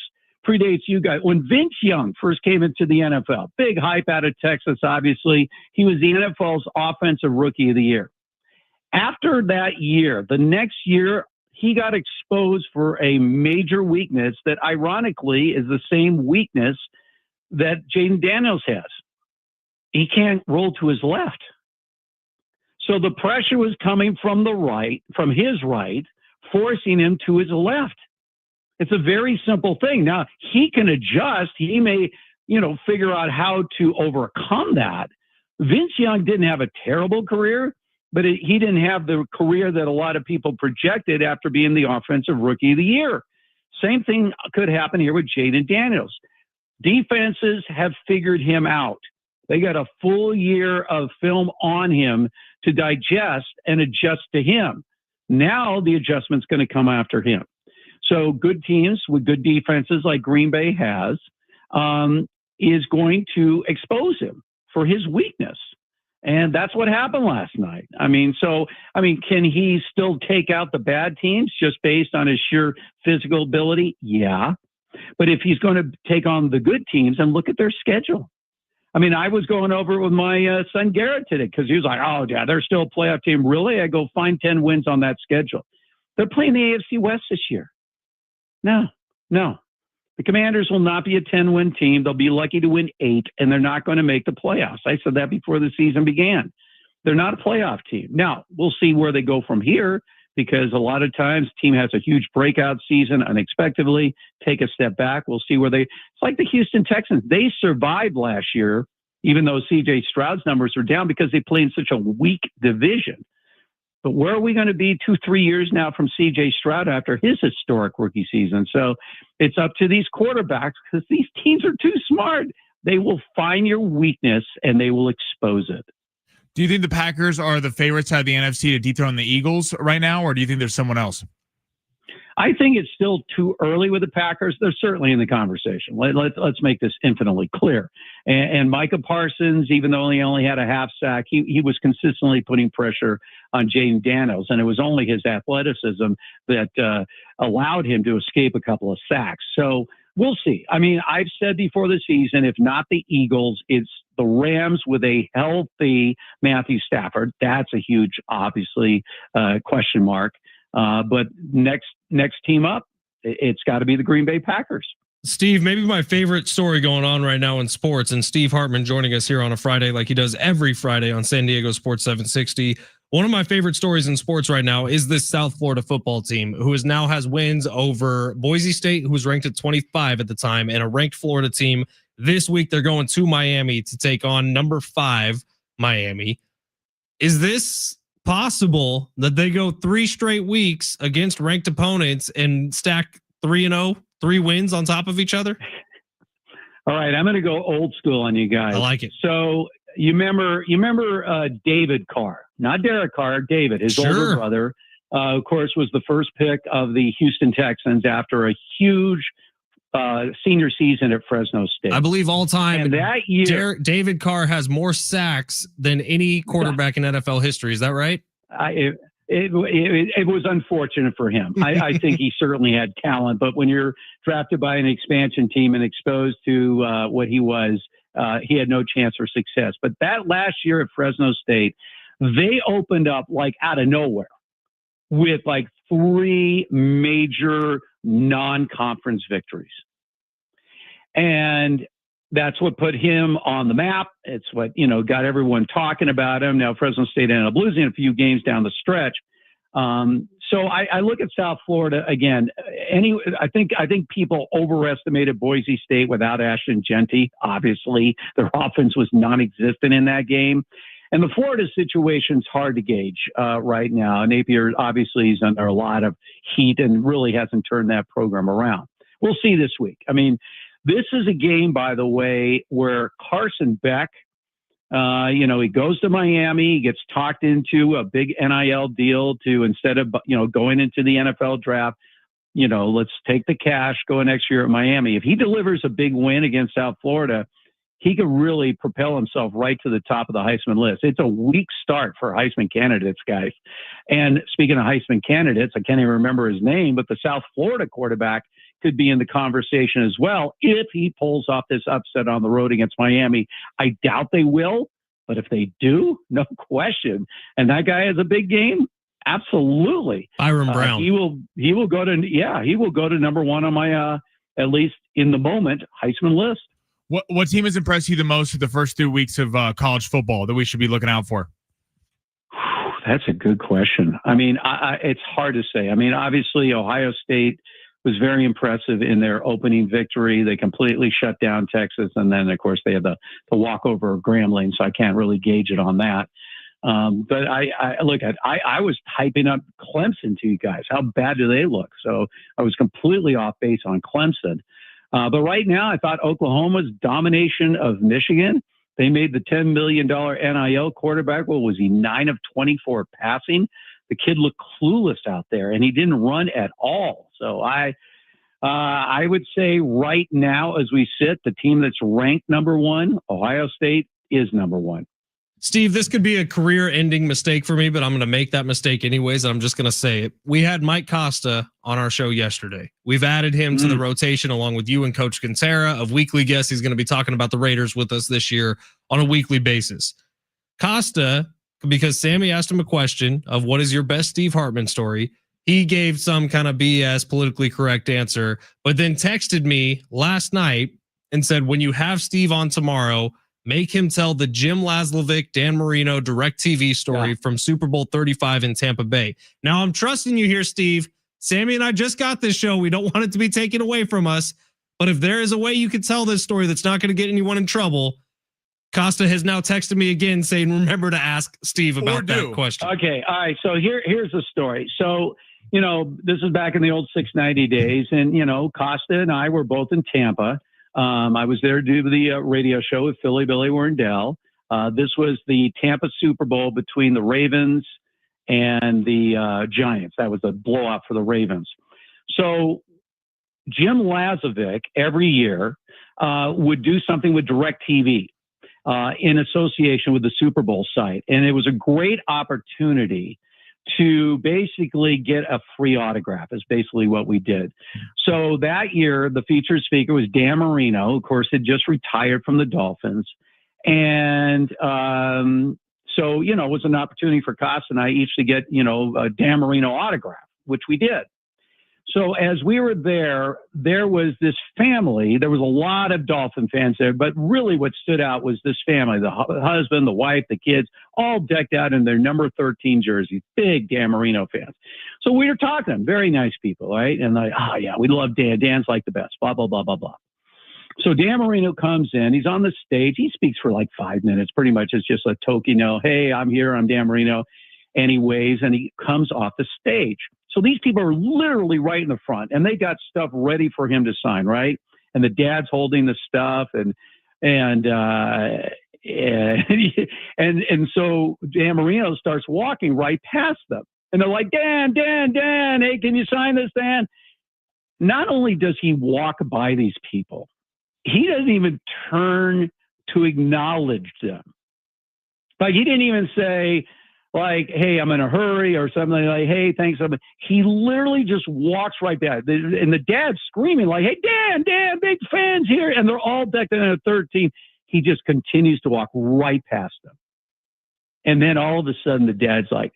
predates you guys. When Vince Young first came into the NFL, big hype out of Texas, obviously, he was the NFL's offensive rookie of the year. After that year, the next year, he got exposed for a major weakness that ironically is the same weakness that Jaden Daniels has. He can't roll to his left. So the pressure was coming from his right, forcing him to his left. It's a very simple thing. Now, he can adjust. He may, figure out how to overcome that. Vince Young didn't have a terrible career, but he didn't have the career that a lot of people projected after being the offensive rookie of the year. Same thing could happen here with Jaden Daniels. Defenses have figured him out. They got a full year of film on him to digest and adjust to him. Now the adjustment's going to come after him. So good teams with good defenses like Green Bay has is going to expose him for his weakness. And that's what happened last night. Can he still take out the bad teams just based on his sheer physical ability? Yeah. But if he's going to take on the good teams and look at their schedule. I was going over it with my son Garrett today because he was like, oh, yeah, they're still a playoff team. Really? I go find 10 wins on that schedule. They're playing the AFC West this year. No. The Commanders will not be a 10-win team. They'll be lucky to win 8, and they're not going to make the playoffs. I said that before the season began. They're not a playoff team. Now, we'll see where they go from here because a lot of times the team has a huge breakout season unexpectedly, take a step back. We'll see where it's like the Houston Texans. They survived last year, even though C.J. Stroud's numbers are down because they play in such a weak division. But where are we going to be 2-3 years now from C.J. Stroud after his historic rookie season? So it's up to these quarterbacks because these teams are too smart. They will find your weakness and they will expose it. Do you think the Packers are the favorites out of the NFC to dethrone the Eagles right now, or do you think there's someone else? I think it's still too early with the Packers. They're certainly in the conversation. Let's make this infinitely clear. And Micah Parsons, even though he only had a half sack, he was consistently putting pressure on Jaden Daniels, and it was only his athleticism that allowed him to escape a couple of sacks. So we'll see. I've said before the season, if not the Eagles, it's the Rams with a healthy Matthew Stafford. That's a huge, obviously, question mark. But next team up, it's got to be the Green Bay Packers. Steve, maybe my favorite story going on right now in sports, and Steve Hartman joining us here on a Friday like he does every Friday on San Diego Sports 760. One of my favorite stories in sports right now is this South Florida football team who now has wins over Boise State, who was ranked at 25 at the time, and a ranked Florida team. This week, they're going to Miami to take on number 5 Miami. Is this possible that they go 3 straight weeks against ranked opponents and stack 3-0, 3 wins on top of each other? All right, I'm going to go old school on you guys. I like it. So you remember David Carr, not Derek Carr, David, his older brother, of course, was the first pick of the Houston Texans after a huge senior season at Fresno State. I believe all time. And that year, David Carr has more sacks than any quarterback in NFL history. Is that right? It was unfortunate for him. I think he certainly had talent, but when you're drafted by an expansion team and exposed to what he was, he had no chance for success. But that last year at Fresno State, they opened up like out of nowhere with like 3 major non-conference victories. And that's what put him on the map. It's what, got everyone talking about him. Now, Fresno State ended up losing a few games down the stretch. So I look at South Florida again. I think people overestimated Boise State without Ashton Genty. Obviously, their offense was non-existent in that game. And the Florida situation's hard to gauge right now. Napier obviously is under a lot of heat and really hasn't turned that program around. We'll see this week. This is a game, by the way, where Carson Beck, he goes to Miami, he gets talked into a big NIL deal to instead of, going into the NFL draft, let's take the cash, go next year at Miami. If he delivers a big win against South Florida, he could really propel himself right to the top of the Heisman list. It's a weak start for Heisman candidates, guys. And speaking of Heisman candidates, I can't even remember his name, but the South Florida quarterback could be in the conversation as well if he pulls off this upset on the road against Miami. I doubt they will, but if they do, no question. And that guy has a big game. Absolutely. Byron Brown. He will go to number 1 on my, at least in the moment, Heisman list. What team has impressed you the most for the first 2 weeks of college football that we should be looking out for? That's a good question. It's hard to say. Obviously Ohio State was very impressive in their opening victory. They completely shut down Texas. And then, of course, they had the walkover of Grambling, so I can't really gauge it on that. But I was typing up Clemson to you guys. How bad do they look? So I was completely off base on Clemson. But right now, I thought Oklahoma's domination of Michigan. They made the $10 million NIL quarterback. Well, was he 9 of 24 passing? The kid looked clueless out there, and he didn't run at all. So I would say right now, as we sit, the team that's ranked number one, Ohio State, is number one. Steve, this could be a career-ending mistake for me, but I'm going to make that mistake anyways. And I'm just going to say it. We had Mike Costa on our show yesterday. We've added him to the rotation along with you and Coach Quintera of weekly guests. He's going to be talking about the Raiders with us this year on a weekly basis. Costa, because Sammy asked him a question of what is your best Steve Hartman story, he gave some kind of BS politically correct answer, but then texted me last night and said, when you have Steve on tomorrow, make him tell the Jim Laslovic, Dan Marino direct TV story from Super Bowl 35 in Tampa Bay. Now I'm trusting you here, Steve. Sammy and I just got this show. We don't want it to be taken away from us, but if there is a way you could tell this story that's not going to get anyone in trouble, Costa has now texted me again saying, remember to ask Steve about that question. Okay. All right. So here's the story. So, this is back in the old 690 days. And, Costa and I were both in Tampa. I was there to do the radio show with Philly Billy Warndell. This was the Tampa Super Bowl between the Ravens and the Giants. That was a blowout for the Ravens. So Jim Laslovic every year would do something with DirecTV in association with the Super Bowl site. And it was a great opportunity to basically get a free autograph is basically what we did. So that year, the featured speaker was Dan Marino, of course, had just retired from the Dolphins. And so, it was an opportunity for Costa and I each to get, a Dan Marino autograph, which we did. So as we were there, there was this family. There was a lot of Dolphin fans there, but really what stood out was this family, the husband, the wife, the kids, all decked out in their number 13 jerseys, big Dan Marino fans. So we were talking to them, very nice people, right? And like, oh, yeah, we love Dan. Dan's like the best, blah, blah, blah, blah, blah. So Dan Marino comes in. He's on the stage. He speaks for like 5 minutes. Pretty much it's just a token, hey, I'm here. I'm Dan Marino. And he waves and he comes off the stage. So these people are literally right in the front and they got stuff ready for him to sign, right? And the dad's holding the stuff and so Dan Marino starts walking right past them. And they're like, Dan, hey, can you sign this, Dan? Not only does he walk by these people, he doesn't even turn to acknowledge them. Like he didn't even say, like, hey, I'm in a hurry or something like, hey, thanks. He literally just walks right back. And the dad's screaming like, hey, Dan, big fans here. And they're all decked in a 13. He just continues to walk right past them. And then all of a sudden the dad's like,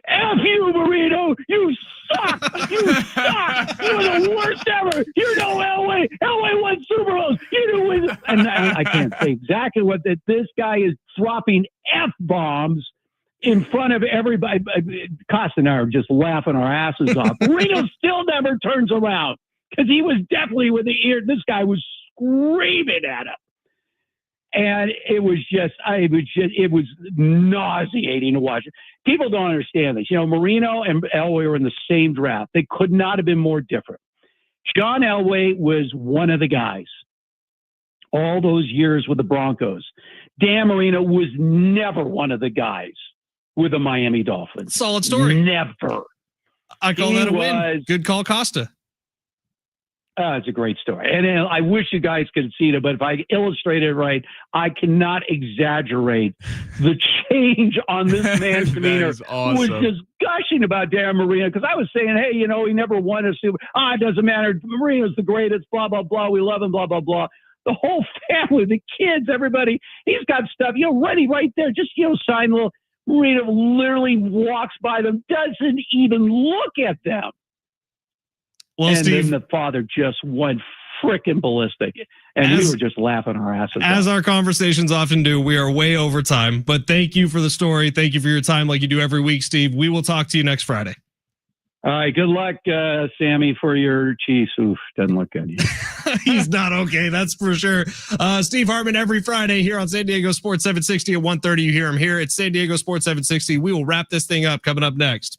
F you, Marino, you suck. You suck. You're the worst ever. You know Elway. Elway won Super Bowls. You know win. And I can't say exactly what that. This guy is dropping F-bombs in front of everybody. Costa and I are just laughing our asses off. Marino still never turns around because he was definitely with the ear. This guy was screaming at him. And it was nauseating to watch. People don't understand this. Marino and Elway were in the same draft. They could not have been more different. John Elway was one of the guys all those years with the Broncos. Dan Marino was never one of the guys with the Miami Dolphins. Solid story. Never. I call that a win. Good call, Costa. It's a great story. And I wish you guys could see it, but if I illustrate it right, I cannot exaggerate the change on this man's demeanor. Awesome. Who was just gushing about Dan Marino because I was saying, hey, he never won a Super Bowl. It doesn't matter. Marino's the greatest, blah, blah, blah. We love him, blah, blah, blah. The whole family, the kids, everybody, he's got stuff, ready right there. Just, sign little. Marino literally walks by them, doesn't even look at them. Well, and Steve, then the father just went freaking ballistic. And we were just laughing our asses as off. our conversations often do, we are way over time. But thank you for the story. Thank you for your time like you do every week, Steve. We will talk to you next Friday. All right. Good luck, Sammy, for your Chiefs. Oof, doesn't look good. He's not okay, that's for sure. Steve Hartman every Friday here on San Diego Sports 760 at 1:30. You hear him here at San Diego Sports 760. We will wrap this thing up coming up next.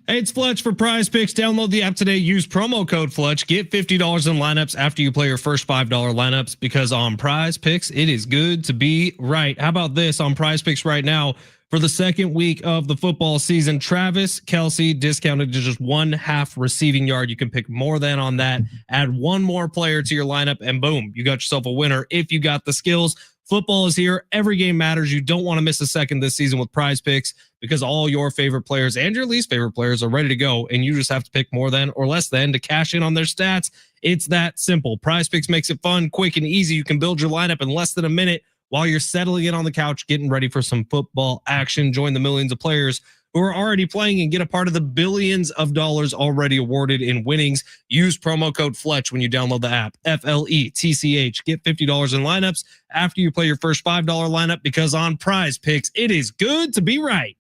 Hey, it's Fletch for Prize Picks. Download the app today. Use promo code Fletch. Get $50 in lineups after you play your first $5 lineups, because on Prize Picks, it is good to be right. How about this on Prize Picks right now? For the second week of the football season, Travis Kelce discounted to just 1/2 receiving yard. You can pick more than on that. Add one more player to your lineup, and boom, you got yourself a winner if you got the skills. Football is here. Every game matters. You don't want to miss a second this season with Prize Picks, because all your favorite players and your least favorite players are ready to go, and you just have to pick more than or less than to cash in on their stats. It's that simple. Prize Picks makes it fun, quick, and easy. You can build your lineup in less than a minute while you're settling in on the couch, getting ready for some football action. Join the millions of players who are already playing and get a part of the billions of dollars already awarded in winnings. Use promo code Fletch when you download the app, FLETCH. Get $50 in lineups after you play your first $5 lineup, because on Prize Picks, it is good to be right.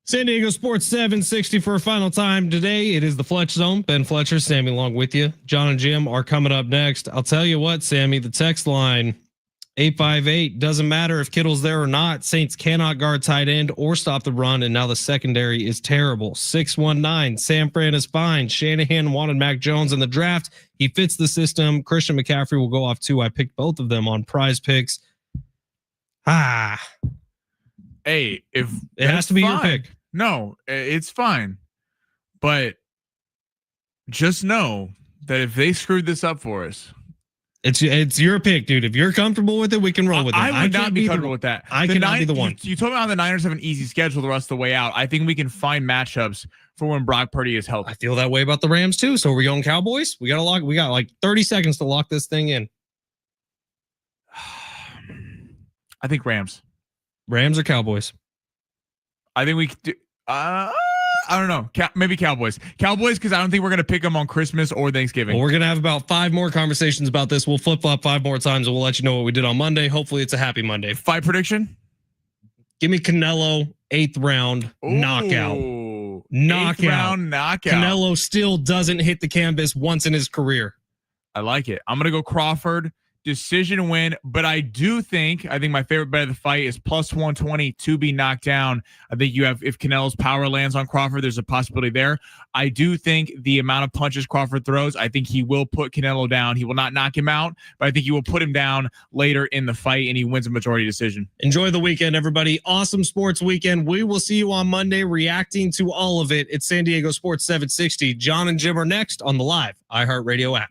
San Diego Sports 760 for a final time today. It is the Fletch Zone. Ben Fletcher, Sammy along with you. John and Jim are coming up next. I'll tell you what, Sammy, the text line 858, doesn't matter if Kittle's there or not. Saints cannot guard tight end or stop the run, and now the secondary is terrible. 619, San Fran is fine. Shanahan wanted Mac Jones in the draft. He fits the system. Christian McCaffrey will go off too. I picked both of them on Prize Picks. Hey, if it has to be your pick. No, it's fine. But just know that if they screwed this up for us, it's your pick, dude. If you're comfortable with it, we can roll with it. I would not be comfortable with that. I cannot be the one. You told me how the Niners have an easy schedule the rest of the way out. I think we can find matchups for when Brock Purdy is healthy. I feel that way about the Rams too. So are we going Cowboys? We got like 30 seconds to lock this thing in. I think Rams. Rams or Cowboys? I think we could do. I don't know. Maybe Cowboys. Cowboys, because I don't think we're going to pick them on Christmas or Thanksgiving. Well, we're going to have about 5 more conversations about this. We'll flip-flop 5 more times, and we'll let you know what we did on Monday. Hopefully, it's a happy Monday. Fight prediction? Give me Canelo, 8th round, knockout. 8th round knockout. Canelo still doesn't hit the canvas once in his career. I like it. I'm going to go Crawford. Decision win, but I think my favorite bet of the fight is plus 120 to be knocked down. I think if Canelo's power lands on Crawford, there's a possibility there. I do think the amount of punches Crawford throws, I think he will put Canelo down. He will not knock him out, but I think he will put him down later in the fight and he wins a majority decision. Enjoy the weekend, everybody. Awesome sports weekend. We will see you on Monday reacting to all of it. It's San Diego Sports 760. John and Jim are next on the live iHeartRadio app.